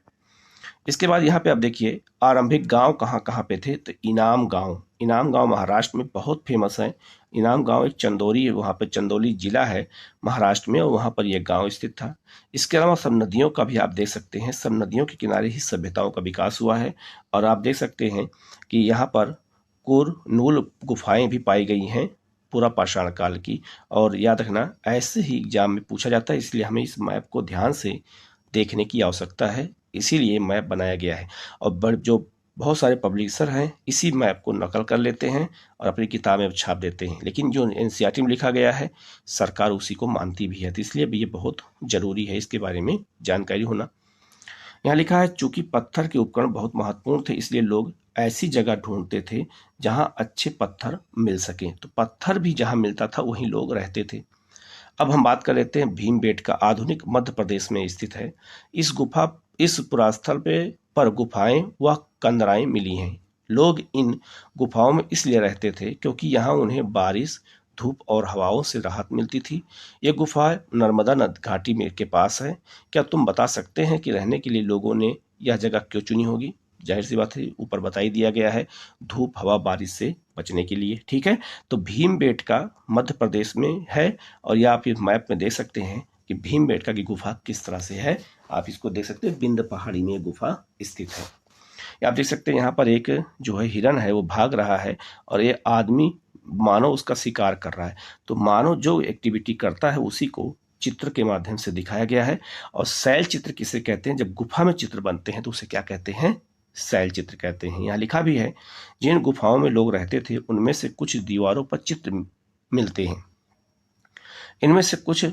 इसके बाद यहाँ पे आप देखिए आरंभिक गांव कहाँ कहाँ पे थे? तो इनाम गांव, इनाम गांव महाराष्ट्र में बहुत फेमस है। इनाम गांव एक चंदौरी, वहाँ पे चंदौली जिला है महाराष्ट्र में और वहाँ पर यह गांव स्थित था। इसके अलावा सब नदियों का भी आप देख सकते हैं, सब नदियों के किनारे ही सभ्यताओं का विकास हुआ है। और आप देख सकते हैं कि यहाँ पर कुरनूल गुफाएं भी पाई गई हैं पूरा पाषाण काल की। और याद रखना ऐसे ही एग्जाम में पूछा जाता है, इसलिए हमें इस मैप को ध्यान से देखने की आवश्यकता है, इसीलिए मैप बनाया गया है। और जो बहुत सारे पब्लिशर हैं इसी मैप को नकल कर लेते हैं और अपनी किताबें छाप देते हैं, लेकिन जो एनसीईआरटी में लिखा गया है सरकार उसी को मानती भी है। तो इसलिए भी ये बहुत जरूरी है इसके बारे में जानकारी होना। यहाँ लिखा है चूंकि पत्थर के उपकरण बहुत महत्वपूर्ण थे इसलिए लोग ऐसी जगह ढूंढते थे जहाँ अच्छे पत्थर मिल सके। तो पत्थर भी जहाँ मिलता था वहीं लोग रहते थे। अब हम बात कर लेते हैं भीमबेटका, आधुनिक मध्य प्रदेश में स्थित है। इस पुरास्थल पर गुफाएं व कंदराएं मिली हैं। लोग इन गुफाओं में इसलिए रहते थे क्योंकि यहाँ उन्हें बारिश, धूप और हवाओं से राहत मिलती थी। ये गुफा नर्मदा नद घाटी में के पास है। क्या तुम बता सकते हैं कि रहने के लिए लोगों ने यह जगह क्यों चुनी होगी? जाहिर सी बात है, ऊपर बता ही दिया गया है, धूप, हवा, बारिश से बचने के लिए। ठीक है, तो भीमबेटका मध्य प्रदेश में है और यह आप इस मैप में देख सकते हैं कि भीमबेटका की गुफा किस तरह से है। आप इसको देख सकते हैं, बिंद पहाड़ी में गुफा स्थित है। ये आप देख सकते हैं यहाँ पर एक जो है हिरन है वो भाग रहा है और ये आदमी मानो उसका शिकार कर रहा है। तो मानो जो एक्टिविटी करता है उसी को चित्र के माध्यम से दिखाया गया है। और शैल चित्र किसे कहते हैं? जब गुफा में चित्र बनते हैं तो उसे क्या कहते हैं? शैल चित्र कहते हैं। यहाँ लिखा भी है, जिन गुफाओं में लोग रहते थे उनमें से कुछ दीवारों पर चित्र मिलते हैं। इनमें से कुछ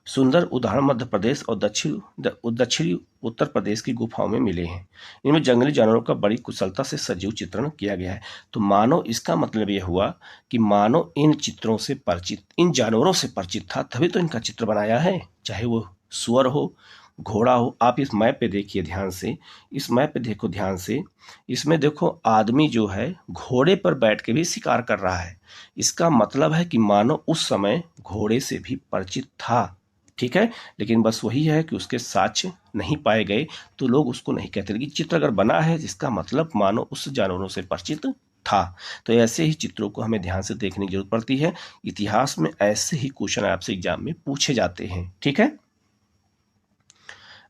सुंदर उदाहरण मध्य प्रदेश और दक्षिणी उत्तर प्रदेश की गुफाओं में मिले हैं। इनमें जंगली जानवरों का बड़ी कुशलता से सजीव चित्रण किया गया है। तो मानो इसका मतलब यह हुआ कि मानो इन चित्रों से परिचित, इन जानवरों से परिचित था, तभी तो इनका चित्र बनाया है। चाहे वो सुअर हो, घोड़ा हो। आप इस मैप पे देखिए ध्यान से, इस मैप पे देखो ध्यान से। इसमें देखो आदमी जो है घोड़े पर बैठ के भी शिकार कर रहा है। इसका मतलब है कि मानो उस समय घोड़े से भी परिचित था। ठीक है, लेकिन बस वही है कि उसके साक्ष्य नहीं पाए गए तो लोग उसको नहीं कहते। लेकिन चित्र अगर बना है जिसका मतलब मानो उस जानवरों से परिचित था। तो ऐसे ही चित्रों को हमें ध्यान से देखने की जरूरत पड़ती है। इतिहास में ऐसे ही क्वेश्चन आपसे एग्जाम में पूछे जाते हैं। ठीक है,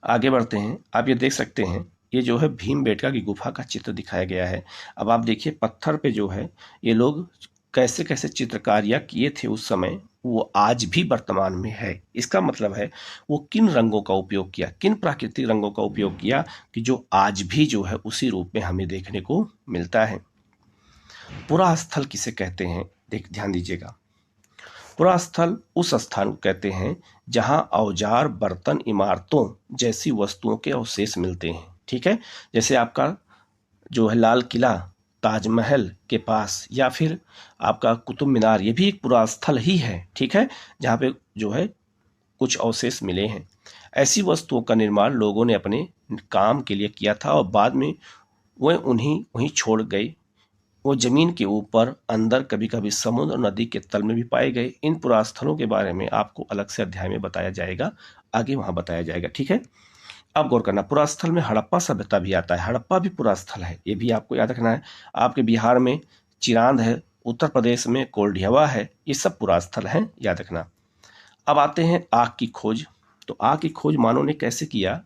आगे बढ़ते हैं। आप ये देख सकते हैं, ये जो है भीमबेटका की गुफा का चित्र दिखाया गया है। अब आप देखिए पत्थर पे जो है ये लोग कैसे कैसे चित्रकारियाँ किए थे उस समय, वो आज भी वर्तमान में है। इसका मतलब है वो किन रंगों का उपयोग किया, किन प्राकृतिक रंगों का उपयोग किया कि जो आज भी जो है उसी रूप में हमें देखने को मिलता है। पुरा स्थल किसे कहते हैं? ध्यान दीजिएगा। पुरा स्थल उस स्थान को कहते हैं जहां औजार, बर्तन, इमारतों जैसी वस्तुओं के अवशेष मिलते हैं। ठीक है, जैसे आपका जो है लाल किला, ताजमहल के पास, या फिर आपका कुतुब मीनार, ये भी एक पुरा स्थल ही है। ठीक है, जहाँ पे जो है कुछ अवशेष मिले हैं। ऐसी वस्तुओं का निर्माण लोगों ने अपने काम के लिए किया था और बाद में वह वहीं छोड़ गए। वो जमीन के ऊपर, अंदर, कभी कभी समुद्र और नदी के तल में भी पाए गए। इन पुरास्थलों के बारे में आपको अलग से अध्याय में बताया जाएगा, आगे वहां बताया जाएगा। ठीक है, अब गौर करना, पुरास्थल में हड़प्पा सभ्यता भी आता है। हड़प्पा भी पुरास्थल है, ये भी आपको याद रखना है। आपके बिहार में चिरांद है, उत्तर प्रदेश में कोल्डियावा है, ये सब पुरास्थल हैं, याद रखना। अब आते हैं आग की खोज। तो आग की खोज मानव ने कैसे किया?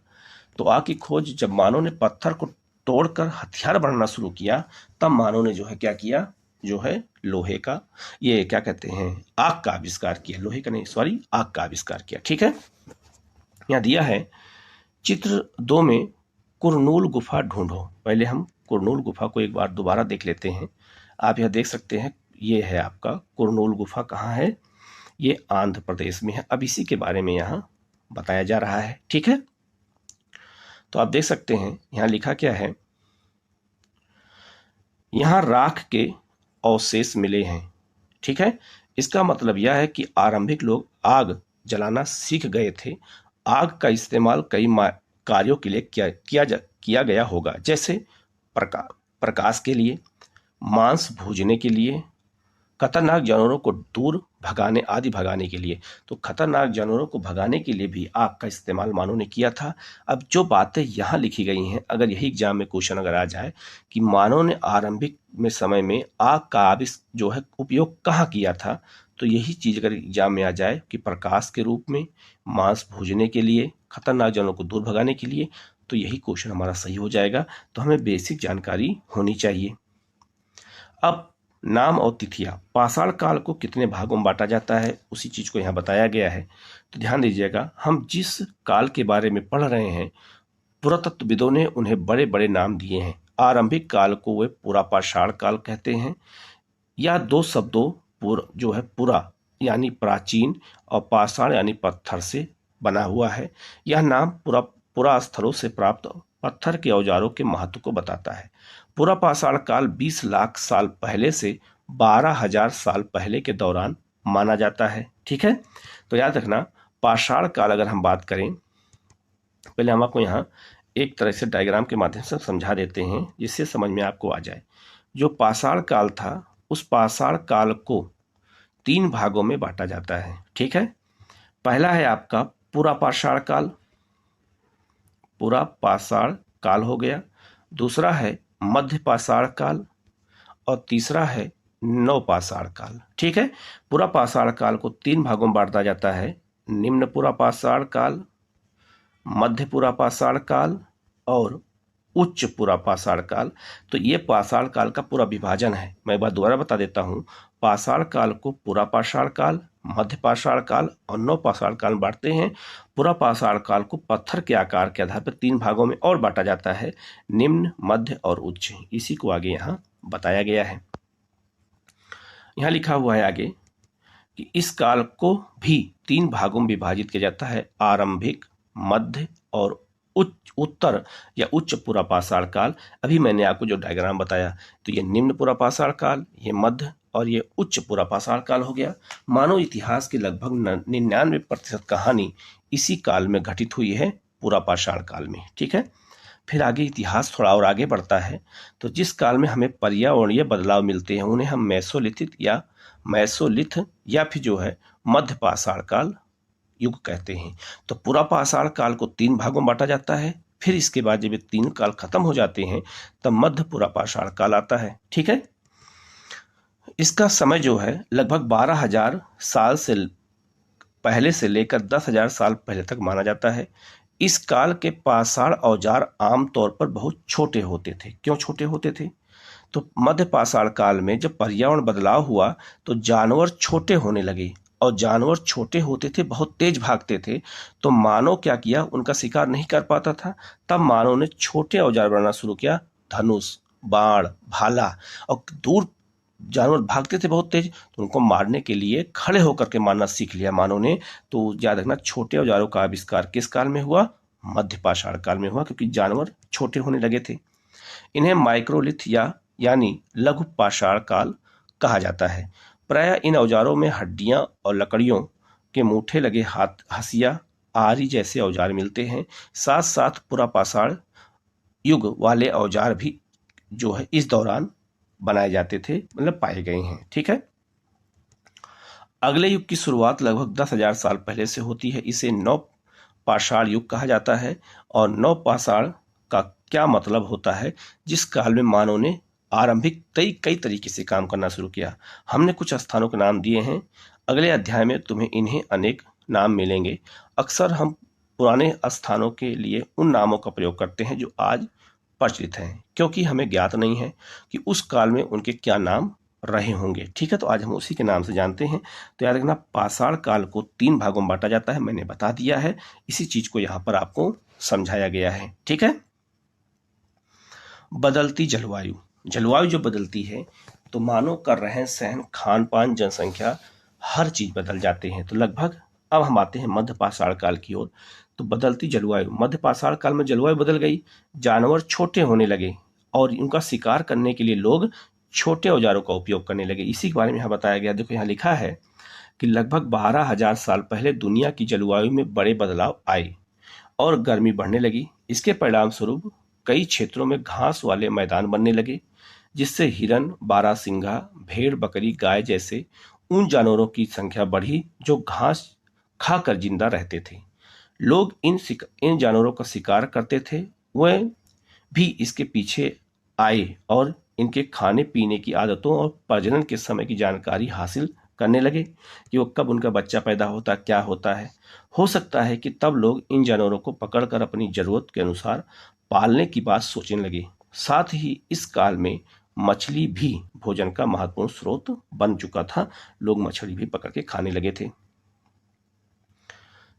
तो आग की खोज जब मानव ने पत्थर को तोड़कर हथियार बनाना शुरू किया, तब मानव ने जो है क्या किया, जो है लोहे का, ये क्या कहते हैं, आग का आविष्कार किया। लोहे का नहीं, सॉरी, आग का आविष्कार किया। ठीक है, यहाँ दिया है चित्र 2 में कुरनूल गुफा ढूंढो। पहले हम कुरनूल गुफा को एक बार दोबारा देख लेते हैं। आप यह देख सकते हैं, ये है आपका कुरनूल गुफा। कहाँ है? ये आंध्र प्रदेश में है। अब इसी के बारे में यहाँ बताया जा रहा है। ठीक है, तो आप देख सकते हैं यहाँ लिखा क्या है, यहाँ राख के अवशेष मिले हैं। ठीक है, इसका मतलब यह है कि आरंभिक लोग आग जलाना सीख गए थे। आग का इस्तेमाल कई कार्यों के लिए किया गया होगा, जैसे प्रकाश के लिए, मांस भूजने के लिए, खतरनाक जानवरों को दूर भगाने आदि भगाने के लिए। तो खतरनाक जानवरों को भगाने के लिए भी आग का इस्तेमाल मानव ने किया था। अब जो बातें यहाँ लिखी गई हैं, अगर यही एग्जाम में क्वेश्चन अगर आ जाए कि मानव ने आरंभिक में समय में आग का जो है उपयोग कहाँ किया था, तो यही चीज अगर एग्जाम में आ जाए कि प्रकाश के रूप में, मांस भूजने के लिए, खतरनाक जानवरों को दूर भगाने के लिए, तो यही क्वेश्चन हमारा सही हो जाएगा। तो हमें बेसिक जानकारी होनी चाहिए। अब नाम और तिथियां, पाषाण काल को कितने भागों में बांटा जाता है, उसी चीज को यहाँ बताया गया है। तो ध्यान दीजिएगा, हम जिस काल के बारे में पढ़ रहे हैं, पुरातत्वविदों ने उन्हें बड़े बड़े नाम दिए हैं। आरंभिक काल को वे पुरा पाषाण काल कहते हैं, या दो शब्दों जो है पुरा यानी प्राचीन और पाषाण यानी पत्थर से बना हुआ है। यह नाम पुरा स्थलों से प्राप्त पत्थर के औजारों के महत्व को बताता है। पुरा पाषाण काल 20 लाख साल पहले से 12,000 साल पहले के दौरान माना जाता है। ठीक है, तो याद रखना, पाषाण काल अगर हम बात करें, पहले हम आपको यहाँ एक तरह से डायग्राम के माध्यम से समझा देते हैं जिससे समझ में आपको आ जाए। जो पाषाण काल था, उस पाषाण काल को 3 भागों में बांटा जाता है। ठीक है, पहला है आपका पुरा पाषाण काल, पुरा पाषाण काल हो गया। दूसरा है मध्य पाषाण काल और तीसरा है नवपाषाण काल। ठीक है, पुरा पाषाण काल को 3 भागों में बांटा जाता है, निम्न पुरा पाषाण काल, मध्य पुरा पाषाण काल और उच्च पूरा पाषाण काल। तो ये पाषाण काल का पूरा विभाजन है। मैं एक बार दोबारा बता देता हूँ, पाषाण काल को पूरा पाषाण काल, मध्य पाषाण काल और नव पाषाण काल बांटते हैं। पूरा पाषाण काल को पत्थर के आकार के आधार पर 3 भागों में और बांटा जाता है, निम्न, मध्य और उच्च। इसी को आगे यहाँ बताया गया है। यहाँ लिखा हुआ है आगे कि इस काल को भी 3 भागों में विभाजित किया जाता है, आरंभिक, मध्य और उत्तर या उच्च पूरा पाषाण काल। अभी मैंने आपको जो डायग्राम बताया, तो ये निम्न पूरा पाषाण काल, ये मध्य और ये उच्च पूरा पाषाण काल हो गया। मानव इतिहास की लगभग 99% कहानी इसी काल में घटित हुई है, पूरा पाषाण काल में। ठीक है, फिर आगे इतिहास थोड़ा और आगे बढ़ता है। तो जिस काल में हमें पर्यावरणीय बदलाव मिलते हैं उन्हें हम मैसोलिथ या फिर जो है मध्य पाषाण काल युग कहते हैं। तो पूरा पाषाण काल को 3 भागों में बांटा जाता है। फिर इसके बाद जब ये 3 काल खत्म हो जाते हैं तब मध्य पूरा पाषाण काल आता है। ठीक है, इसका समय जो है लगभग 12,000 साल से पहले से लेकर 10,000 साल पहले तक माना जाता है। इस काल के पाषाण औजार आमतौर पर बहुत छोटे होते थे। क्यों छोटे होते थे? तो मध्य पाषाण काल में जब पर्यावरण बदलाव हुआ तो जानवर छोटे होने लगे, और जानवर छोटे होते थे, बहुत तेज भागते थे। तो मानव क्या किया, उनका शिकार नहीं कर पाता था। तब मानव ने छोटे औजार बनाना शुरू किया, धनुष, बाण, भाला। और दूर जानवर भागते थे बहुत तेज, तो उनको मारने के लिए खड़े होकर के मारना सीख लिया मानव ने। तो याद रखना, छोटे औजारों का आविष्कार किस काल में हुआ? मध्य पाषाण काल में हुआ, क्योंकि जानवर छोटे होने लगे थे। इन्हें माइक्रोलिथ यानी लघु पाषाण काल कहा जाता है। प्रायः इन औजारों में हड्डियां और लकड़ियों के मूठे लगे हंसिया, आरी जैसे औजार मिलते हैं। साथ साथ पूरा पाषाण युग वाले औजार भी जो है इस दौरान बनाए जाते थे, मतलब पाए गए हैं। ठीक है, अगले युग की शुरुआत लगभग 10,000 साल पहले से होती है। इसे नव पाषाण युग कहा जाता है। और नव पाषाण का क्या मतलब होता है? जिस काल में मानव ने आरंभिक कई तरीके से काम करना शुरू किया। हमने कुछ स्थानों के नाम दिए हैं, अगले अध्याय में तुम्हें इन्हें अनेक नाम मिलेंगे। अक्सर हम पुराने स्थानों के लिए उन नामों का प्रयोग करते हैं जो आज प्रचलित हैं, क्योंकि हमें ज्ञात नहीं है कि उस काल में उनके क्या नाम रहे होंगे। ठीक है, तो आज हम उसी के नाम से जानते हैं। तो याद रखना, पाषाण काल को 3 भागों में बांटा जाता है, मैंने बता दिया है। इसी चीज को यहाँ पर आपको समझाया गया है। ठीक है, बदलती जलवायु। जलवायु जो बदलती है तो मानव का रहन सहन, खान पान, जनसंख्या, हर चीज बदल जाते हैं। तो लगभग अब हम आते हैं मध्य पाषाण काल की ओर। तो बदलती जलवायु, मध्य पाषाण काल में जलवायु बदल गई, जानवर छोटे होने लगे और उनका शिकार करने के लिए लोग छोटे औजारों का उपयोग करने लगे। इसी के बारे में यहाँ बताया गया। देखो यहाँ लिखा है कि लगभग 12,000 साल पहले दुनिया की जलवायु में बड़े बदलाव आए और गर्मी बढ़ने लगी। इसके परिणाम स्वरूप कई क्षेत्रों में घास वाले मैदान बनने लगे, जिससे हिरन, बारहसिंगा, भेड़, बकरी, गाय जैसे उन जानवरों की संख्या बढ़ी जो घास खाकर जिंदा रहते थे। लोग इन जानवरों का शिकार करते थे, वह भी इसके पीछे आए और इनके खाने पीने की आदतों और प्रजनन के समय की जानकारी हासिल करने लगे कि वो कब उनका बच्चा पैदा होता, क्या होता है। हो सकता है कि तब लोग इन जानवरों को पकड़कर अपनी जरूरत के अनुसार पालने की बात सोचने लगे। साथ ही इस काल में मछली भी भोजन का महत्वपूर्ण स्रोत बन चुका था, लोग मछली भी पकड़ के खाने लगे थे।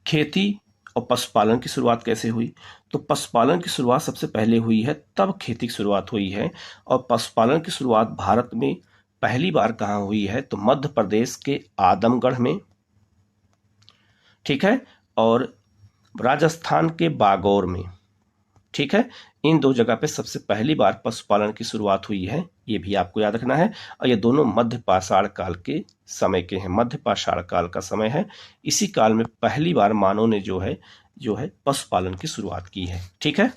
खेती और पशुपालन की शुरुआत कैसे हुई? तो पशुपालन की शुरुआत सबसे पहले हुई है, तब खेती की शुरुआत हुई है। और पशुपालन की शुरुआत भारत में पहली बार कहाँ हुई है? तो मध्य प्रदेश के आदमगढ़ में, ठीक है, और राजस्थान के बागौर में। ठीक है, इन 2 जगह पे सबसे पहली बार पशुपालन की शुरुआत हुई है, ये भी आपको याद रखना है। और ये दोनों मध्य पाषाण काल के समय के हैं, मध्य पाषाण काल का समय है। इसी काल में पहली बार मानव ने जो है पशुपालन की शुरुआत की है। ठीक है,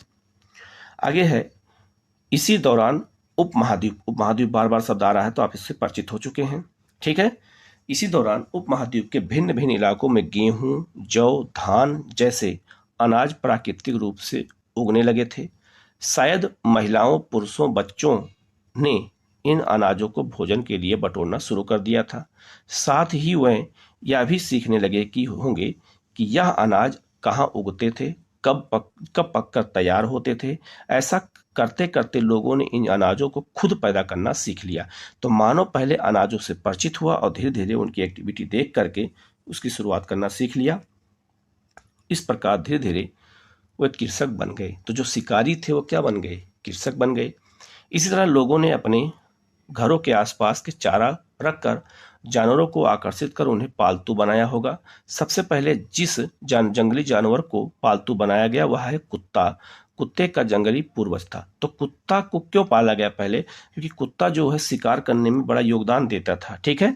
आगे है, इसी दौरान उपमहाद्वीप बार बार शब्द आ रहा है तो आप इससे परिचित हो चुके हैं। ठीक है, इसी दौरान उपमहाद्वीप के भिन्न भिन्न इलाकों में गेहूं, जौ, धान जैसे अनाज प्राकृतिक रूप से उगने लगे थे। शायद महिलाओं, पुरुषों, बच्चों ने इन अनाजों को भोजन के लिए बटोरना शुरू कर दिया था। साथ ही वह यह भी सीखने लगे कि यह अनाज कहाँ उगते थे, कब पककर तैयार होते थे। ऐसा करते करते लोगों ने इन अनाजों को खुद पैदा करना सीख लिया। तो मानव पहले अनाजों से परिचित हुआ और धीरे धीरे उनकी एक्टिविटी देख करके उसकी शुरुआत करना सीख लिया। इस प्रकार धीरे धीरे वो एक कृषक बन गए। तो जो शिकारी थे वो क्या बन गए? कृषक बन गए। इसी तरह लोगों ने अपने घरों के आसपास के चारा रखकर जानवरों को आकर्षित कर उन्हें पालतू बनाया होगा। सबसे पहले जिस जंगली जानवर को पालतू बनाया गया वह है कुत्ता। कुत्ते का जंगली पूर्वज था। तो कुत्ता को क्यों पाला गया पहले? क्योंकि कुत्ता जो है शिकार करने में बड़ा योगदान देता था। ठीक है।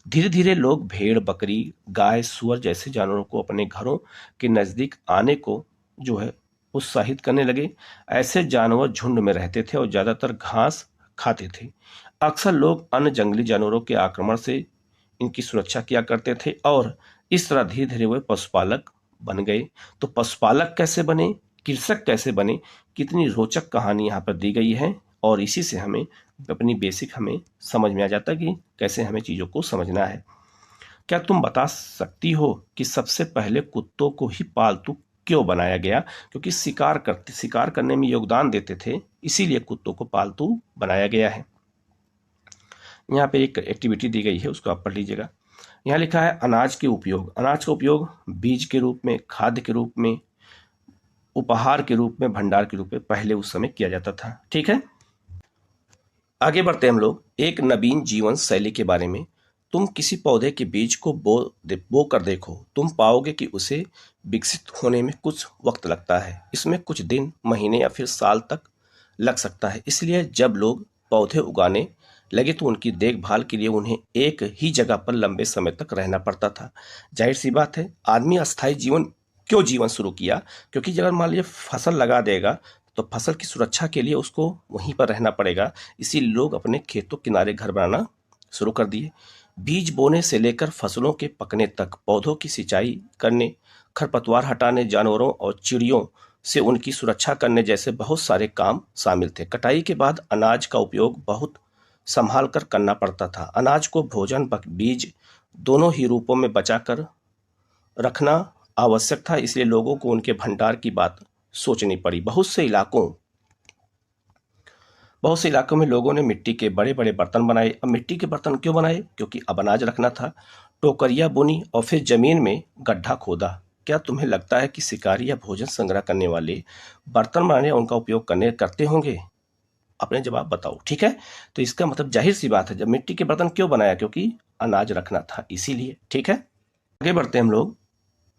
धीरे धीरे लोग भेड़, बकरी, गाय, सुअर जैसे जानवरों को अपने घरों के नजदीक आने को जो है उत्साहित करने लगे। ऐसे जानवर झुंड में रहते थे और ज्यादातर घास खाते थे। अक्सर लोग अन्य जंगली जानवरों के आक्रमण से इनकी सुरक्षा किया करते थे और इस तरह धीरे धीरे वे पशुपालक बन गए। तो पशुपालक कैसे बने, कृषक कैसे बने, कितनी रोचक कहानी यहाँ पर दी गई है और इसी से हमें अपनी बेसिक हमें समझ में आ जाता है कि कैसे हमें चीज़ों को समझना है। क्या तुम बता सकती हो कि सबसे पहले कुत्तों को ही पालतू क्यों बनाया गया? क्योंकि शिकार करने में योगदान देते थे, इसीलिए कुत्तों को पालतू बनाया गया है। यहाँ पे एक एक्टिविटी दी गई है, उसको आप पढ़ लीजिएगा। यहाँ लिखा है अनाज के उपयोग। अनाज का उपयोग बीज के रूप में, खाद्य के रूप में, उपहार के रूप में, भंडार के रूप में पहले उस समय किया जाता था। ठीक है। आगे बढ़ते हम लोग एक नवीन जीवन शैली के बारे में। तुम किसी पौधे के बीज को बो कर देखो, तुम पाओगे कि उसे विकसित होने में कुछ वक्त लगता है। इसमें कुछ दिन, महीने या फिर साल तक लग सकता है। इसलिए जब लोग पौधे उगाने लगे तो उनकी देखभाल के लिए उन्हें एक ही जगह पर लंबे समय तक रहना पड़ता था। जाहिर सी बात है, आदमी अस्थायी जीवन शुरू किया? क्योंकि अगर मान लीजिए फसल लगा देगा तो फसल की सुरक्षा के लिए उसको वहीं पर रहना पड़ेगा। इसीलिए लोग अपने खेतों किनारे घर बनाना शुरू कर दिए। बीज बोने से लेकर फसलों के पकने तक पौधों की सिंचाई करने, खरपतवार हटाने, जानवरों और चिड़ियों से उनकी सुरक्षा करने जैसे बहुत सारे काम शामिल थे। कटाई के बाद अनाज का उपयोग बहुत संभाल कर करना पड़ता था। अनाज को भोजन, बीज दोनों ही रूपों में बचा कर रखना आवश्यक था। इसलिए लोगों को उनके भंडार की बात सोचनी पड़ी। बहुत से इलाकों में लोगों ने मिट्टी के बड़े बड़े बर्तन बनाए। अब मिट्टी के बर्तन क्यों बनाए? क्योंकि अब अनाज रखना था। टोकरियां बुनी और फिर जमीन में गड्ढा खोदा। क्या तुम्हें लगता है कि शिकारी या भोजन संग्रह करने वाले बर्तन बनाने उनका उपयोग करते होंगे? अपने जवाब बताओ। ठीक है। तो इसका मतलब जाहिर सी बात है, जब मिट्टी के बर्तन क्यों बनाया? क्योंकि अनाज रखना था, इसीलिए। ठीक है। आगे बढ़ते हम लोग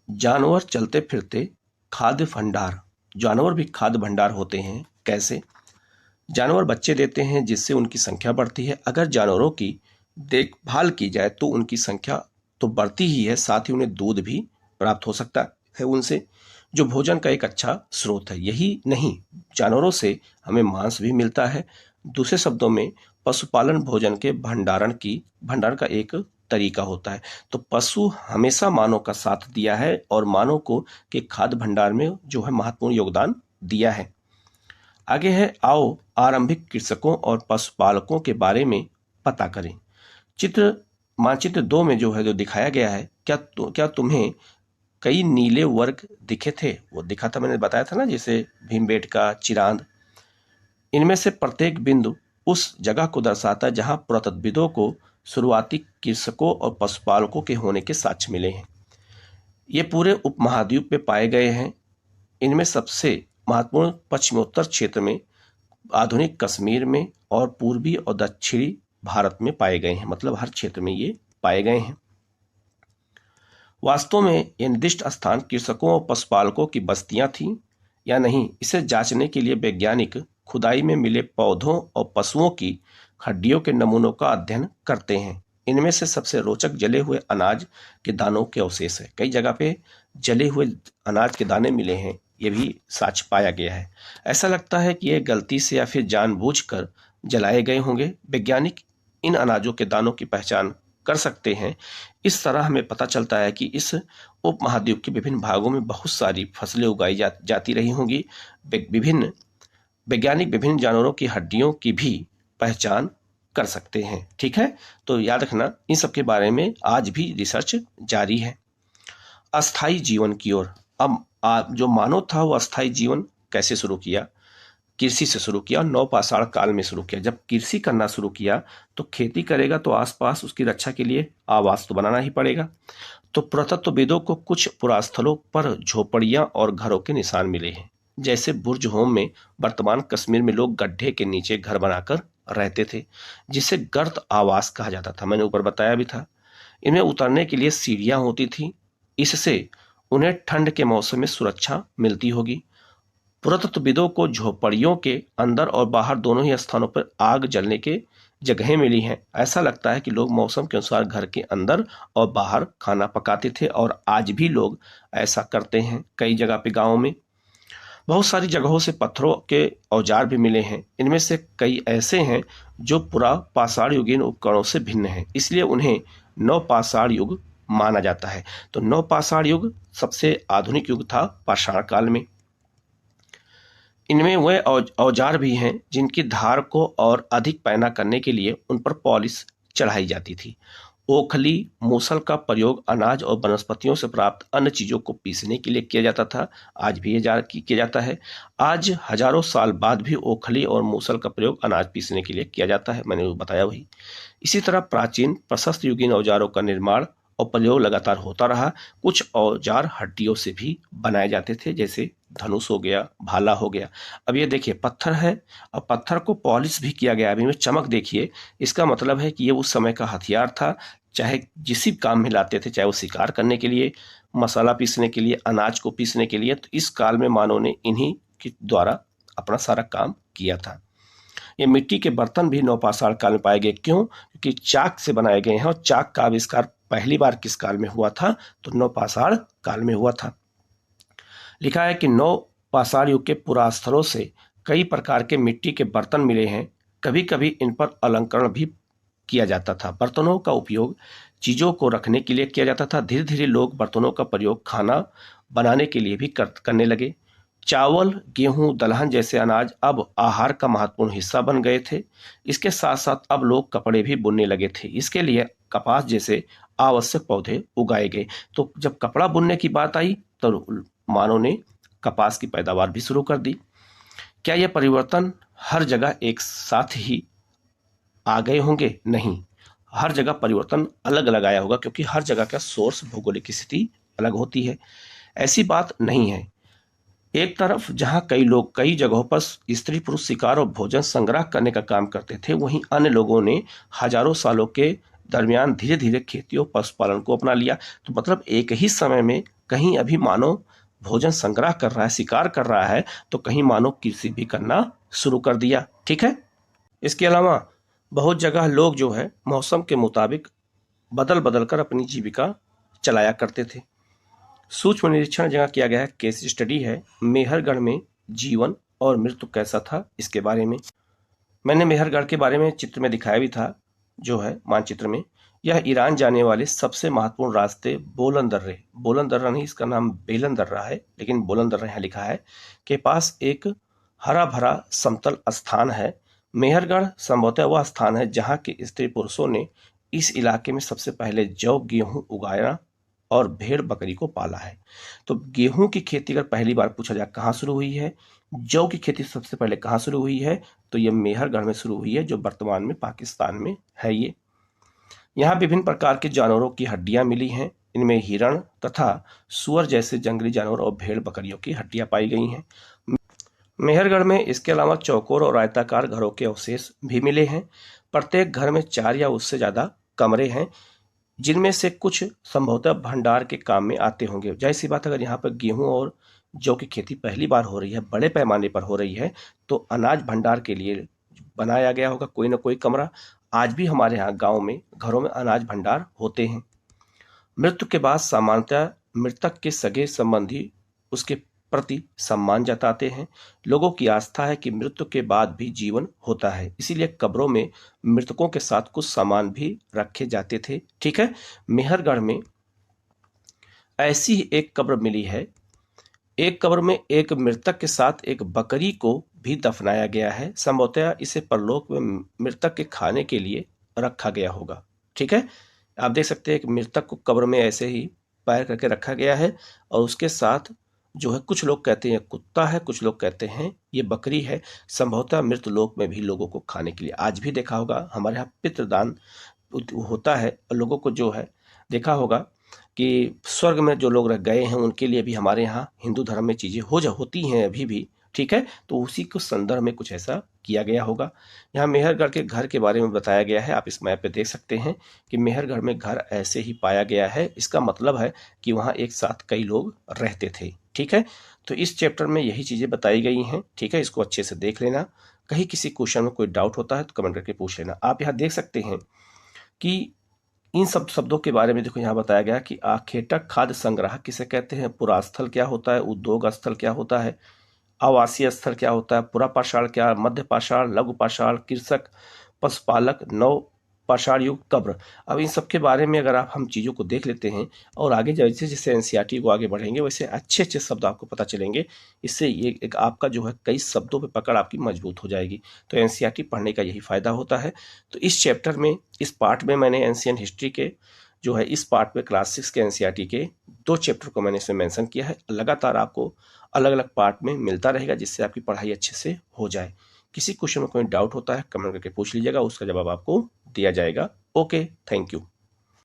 जानवर चलते फिरते खाद्य भंडार। जानवर भी खाद्य भंडार होते हैं। कैसे? जानवर बच्चे देते हैं जिससे उनकी संख्या बढ़ती है। अगर जानवरों की देखभाल की जाए तो उनकी संख्या तो बढ़ती ही है, साथ ही उन्हें दूध भी प्राप्त हो सकता है उनसे, जो भोजन का एक अच्छा स्रोत है। यही नहीं, जानवरों से हमें मांस भी मिलता है। दूसरे शब्दों में पशुपालन भोजन के भंडारण का एक तरीका होता है। तो पशु हमेशा मानव का साथ दिया है और मानव को के खाद्य भंडार में जो है महत्वपूर्ण योगदान दिया है। आगे है, आओ आरंभिक कृषकों और पशुपालकों के बारे में पता करें। मानचित्र 2 में जो दिखाया गया है, क्या तुम्हें कई नीले वर्ग दिखे थे? वो दिखा था, मैंने बताया था ना, जैसे भीमबेटका, चिरांद। इनमें से प्रत्येक बिंदु उस जगह को दर्शाता है जहां पुरातत्वविदों को शुरुआती कृषकों और पशुपालकों के होने के साक्ष्य मिले हैं। ये पूरे उपमहाद्वीप में पाए गए हैं। इनमें सबसे महत्वपूर्ण पश्चिमोत्तर क्षेत्र में, आधुनिक कश्मीर में और पूर्वी और दक्षिणी भारत में पाए गए हैं। मतलब हर क्षेत्र में ये पाए गए हैं। वास्तव में ये निर्दिष्ट स्थान कृषकों और पशुपालकों की बस्तियां थीं या नहीं, इसे जांचने के लिए वैज्ञानिक खुदाई में मिले पौधों और पशुओं की हड्डियों के नमूनों का अध्ययन करते हैं। इनमें से सबसे रोचक जले हुए अनाज के दानों के अवशेष है। कई जगह पे जले हुए अनाज के दाने मिले हैं, ये भी साक्ष्य पाया गया है। ऐसा लगता है कि ये गलती से या फिर जानबूझकर जलाए गए होंगे। वैज्ञानिक इन अनाजों के दानों की पहचान कर सकते हैं। इस तरह हमें पता चलता है कि इस उपमहाद्वीप के विभिन्न भागों में बहुत सारी फसलें उगाई जाती रही होंगी। वैज्ञानिक विभिन्न जानवरों की हड्डियों की भी पहचान कर सकते हैं। ठीक है। तो याद रखना, इन सब के बारे में आज भी रिसर्च जारी है। अस्थायी जीवन की ओर। अब जो मानव था वो अस्थायी जीवन कैसे शुरू किया? कृषि से शुरू किया और नवपाषाण काल में शुरू किया। जब कृषि करना शुरू किया तो खेती करेगा तो आसपास उसकी रक्षा के लिए आवास तो बनाना ही पड़ेगा। तो पुरातत्वविदों को कुछ पुरास्थलों पर झोपड़ियां और घरों के निशान मिले हैं, जैसे बुर्ज होम में वर्तमान कश्मीर में लोग गड्ढे के नीचे घर बनाकर रहते थे, जिसे गर्त आवास कहा जाता था। मैंने ऊपर बताया भी था। इनमें उतरने के लिए सीढ़ियां होती थी, इससे उन्हें ठंड के मौसम में सुरक्षा मिलती होगी। पुरातत्वविदों को झोपड़ियों के अंदर और बाहर दोनों ही स्थानों पर आग जलने के जगहें मिली हैं। ऐसा लगता है कि लोग मौसम के अनुसार घर के अंदर और बाहर खाना पकाते थे और आज भी लोग ऐसा करते हैं। कई जगह पे गाँव में बहुत सारी जगहों से पत्थरों के औजार भी मिले हैं। इनमें से कई ऐसे हैं जो पुरा पाषाण युगीन उपकरणों से भिन्न हैं, इसलिए उन्हें नवपाषाण युग माना जाता है। तो नवपाषाण युग सबसे आधुनिक युग था पाषाण काल में। इनमें वे औजार भी हैं जिनकी धार को और अधिक पैना करने के लिए उन पर पॉलिश चढ़ाई जाती थी। ओखली मूसल का प्रयोग अनाज और वनस्पतियों से प्राप्त अन्य चीजों को पीसने के लिए किया जाता था। आज भी ये किया जाता है। आज हजारों साल बाद भी ओखली और मूसल का प्रयोग अनाज पीसने के लिए किया जाता है। मैंने वो बताया वही। इसी तरह प्राचीन प्रशस्त युगीन औजारों का निर्माण और प्रयोग लगातार होता रहा। कुछ औजार हड्डियों से भी बनाए जाते थे, जैसे धनुष हो गया, भाला हो गया। अब ये देखिए पत्थर है और पत्थर को पॉलिश भी किया गया। अभी में चमक देखिए, इसका मतलब है कि ये उस समय का हथियार था। चाहे जिस भी काम में लाते थे, चाहे वो शिकार करने के लिए, मसाला पीसने के लिए, अनाज को पीसने के लिए, तो इस काल में मानव ने इन्हीं के द्वारा अपना सारा काम किया था। ये मिट्टी के बर्तन भी नवपाषाण काल में पाए गए। क्यों? क्योंकि चाक से बनाए गए हैं और चाक का आविष्कार पहली बार किस काल में हुआ था? तो नवपाषाण काल में हुआ था। लिखा है कि नवपाषाण युग के पुरास्थलों से कई प्रकार के मिट्टी के बर्तन मिले हैं। कभी कभी इन पर अलंकरण भी किया जाता था। बर्तनों का उपयोग चीजों को रखने के लिए किया जाता था। धीरे धीरे लोग बर्तनों का प्रयोग खाना बनाने के लिए भी करने लगे। चावल, गेहूं, दलहन जैसे अनाज अब आहार का महत्वपूर्ण हिस्सा बन गए थे। इसके साथ साथ अब लोग कपड़े भी बुनने लगे थे। इसके लिए कपास जैसे आवश्यक पौधे उगाए गए। तो जब कपड़ा बुनने की बात आई तो मानव ने कपास की पैदावार भी शुरू कर दी। क्या यह परिवर्तन हर जगह एक साथ ही आ गए होंगे? नहीं, हर जगह परिवर्तन अलग अलग आया होगा, क्योंकि हर जगह का सोर्स, भौगोलिक स्थिति अलग होती है। ऐसी बात नहीं है। एक तरफ जहां कई लोग कई जगहों पर स्त्री पुरुष शिकार और भोजन संग्रह करने का काम करते थे, वहीं अन्य लोगों ने हजारों सालों के दरमियान धीरे धीरे खेती और पशुपालन को अपना लिया। तो मतलब एक ही समय में कहीं अभी मानव भोजन संग्रह कर रहा है, शिकार कर रहा है, तो कहीं मानव कृषि भी करना शुरू कर दिया। ठीक है। इसके अलावा बहुत जगह लोग जो है मौसम के मुताबिक बदल बदल कर अपनी जीविका चलाया करते थे। सूक्ष्म निरीक्षण जगह किया गया है, केस स्टडी है मेहरगढ़ में जीवन और मृत्यु कैसा था, इसके बारे में। मैंने मेहरगढ़ के बारे में चित्र में दिखाया भी था, जो है मानचित्र में। यह ईरान जाने वाले सबसे महत्वपूर्ण रास्ते बोलन दर्रे, बोलन दर्रा नहीं, इसका नाम बेलन दर्रा है, लेकिन बोलन दर्रा यहाँ लिखा है, के पास एक हरा भरा समतल स्थान है। मेहरगढ़ संभवतः वह स्थान है जहाँ के स्त्री पुरुषों ने इस इलाके में सबसे पहले जौ, गेहूं उगाया और भेड़ बकरी को पाला है। तो गेहूं की खेती अगर पहली बार पूछा जाए कहाँ शुरू हुई है, जौ की खेती सबसे पहले कहाँ शुरू हुई है, तो ये मेहरगढ़ में शुरू हुई है, जो वर्तमान में पाकिस्तान में है। ये यहाँ विभिन्न प्रकार के जानवरों की हड्डियां मिली हैं। इनमें हिरण तथा सुअर जैसे जंगली जानवर और भेड़ बकरियों की हड्डियां पाई गई हैं। मेहरगढ़ में इसके अलावा चौकोर और आयताकार घरों के अवशेष भी मिले हैं। प्रत्येक घर में 4 या उससे ज्यादा कमरे हैं, जिनमें से कुछ संभवतः भंडार के काम में आते होंगे। जाहिर सी बात, अगर यहाँ पर गेहूं और जौ की खेती पहली बार हो रही है, बड़े पैमाने पर हो रही है, तो अनाज भंडार के लिए बनाया गया होगा कोई ना कोई कमरा। आज भी हमारे यहाँ गांव में घरों में अनाज भंडार होते हैं। मृत्यु के बाद सामान्यतः मृतक के सगे संबंधी उसके प्रति सम्मान जताते हैं। लोगों की आस्था है कि मृत्यु के बाद भी जीवन होता है, इसीलिए कब्रों में मृतकों के साथ कुछ सामान भी रखे जाते थे। ठीक है। मेहरगढ़ में ऐसी ही एक कब्र मिली है। एक कब्र में एक मृतक के साथ एक बकरी को भी दफनाया गया है। संभवतः इसे परलोक में मृतक के खाने के लिए रखा गया होगा। ठीक है। आप देख सकते हैं कि मृतक को कब्र में ऐसे ही पैर करके रखा गया है और उसके साथ जो है कुछ लोग कहते हैं कुत्ता है, कुछ लोग कहते हैं ये बकरी है। संभवतः मृत लोक में भी लोगों को खाने के लिए, आज भी देखा होगा हमारे यहाँ पितृदान होता है, और लोगों को जो है देखा होगा कि स्वर्ग में जो लोग रह गए हैं उनके लिए भी हमारे यहाँ हिंदू धर्म में चीज़ें होती हैं अभी भी, ठीक है। तो उसी को संदर्भ में कुछ ऐसा किया गया होगा। यहाँ मेहरगढ़ के घर के बारे में बताया गया है, आप इस मैप पे देख सकते हैं कि मेहरगढ़ में घर ऐसे ही पाया गया है। इसका मतलब है कि वहाँ एक साथ कई लोग रहते थे, ठीक है। तो इस चैप्टर में यही चीज़ें बताई गई हैं, ठीक है। इसको अच्छे से देख लेना, कहीं किसी क्वेश्चन में कोई डाउट होता है तो कमेंट करके पूछ लेना। आप यहाँ देख सकते हैं कि इन सब शब्दों के बारे में देखो यहाँ बताया गया कि आखेटक खाद्य संग्रह किसे कहते हैं, पुरास्थल क्या होता है, उद्योग स्थल क्या होता है, आवासीय स्थल क्या होता है, पुरा पाषाण क्या, मध्य पाषाण, लघु पाषाण, कृषक, पशुपालक, नव पाषाण युग, कब्र। अब इन सब के बारे में अगर आप हम चीज़ों को देख लेते हैं और आगे जैसे जैसे एनसीईआरटी को आगे बढ़ेंगे वैसे अच्छे अच्छे शब्द आपको पता चलेंगे। इससे ये एक आपका जो है कई शब्दों पे पकड़ आपकी मजबूत हो जाएगी। तो एनसीईआरटी पढ़ने का यही फायदा होता है। तो इस चैप्टर में, इस पार्ट में मैंने एंशिएंट हिस्ट्री के जो है इस पार्ट में क्लास 6 के एनसीईआरटी के 2 चैप्टर को मैंने इसमें मेंशन किया है। लगातार आपको अलग अलग पार्ट में मिलता रहेगा जिससे आपकी पढ़ाई अच्छे से हो जाए। किसी क्वेश्चन में कोई डाउट होता है कमेंट करके पूछ लीजिएगा, उसका जवाब आपको दिया जाएगा। Okay, thank you.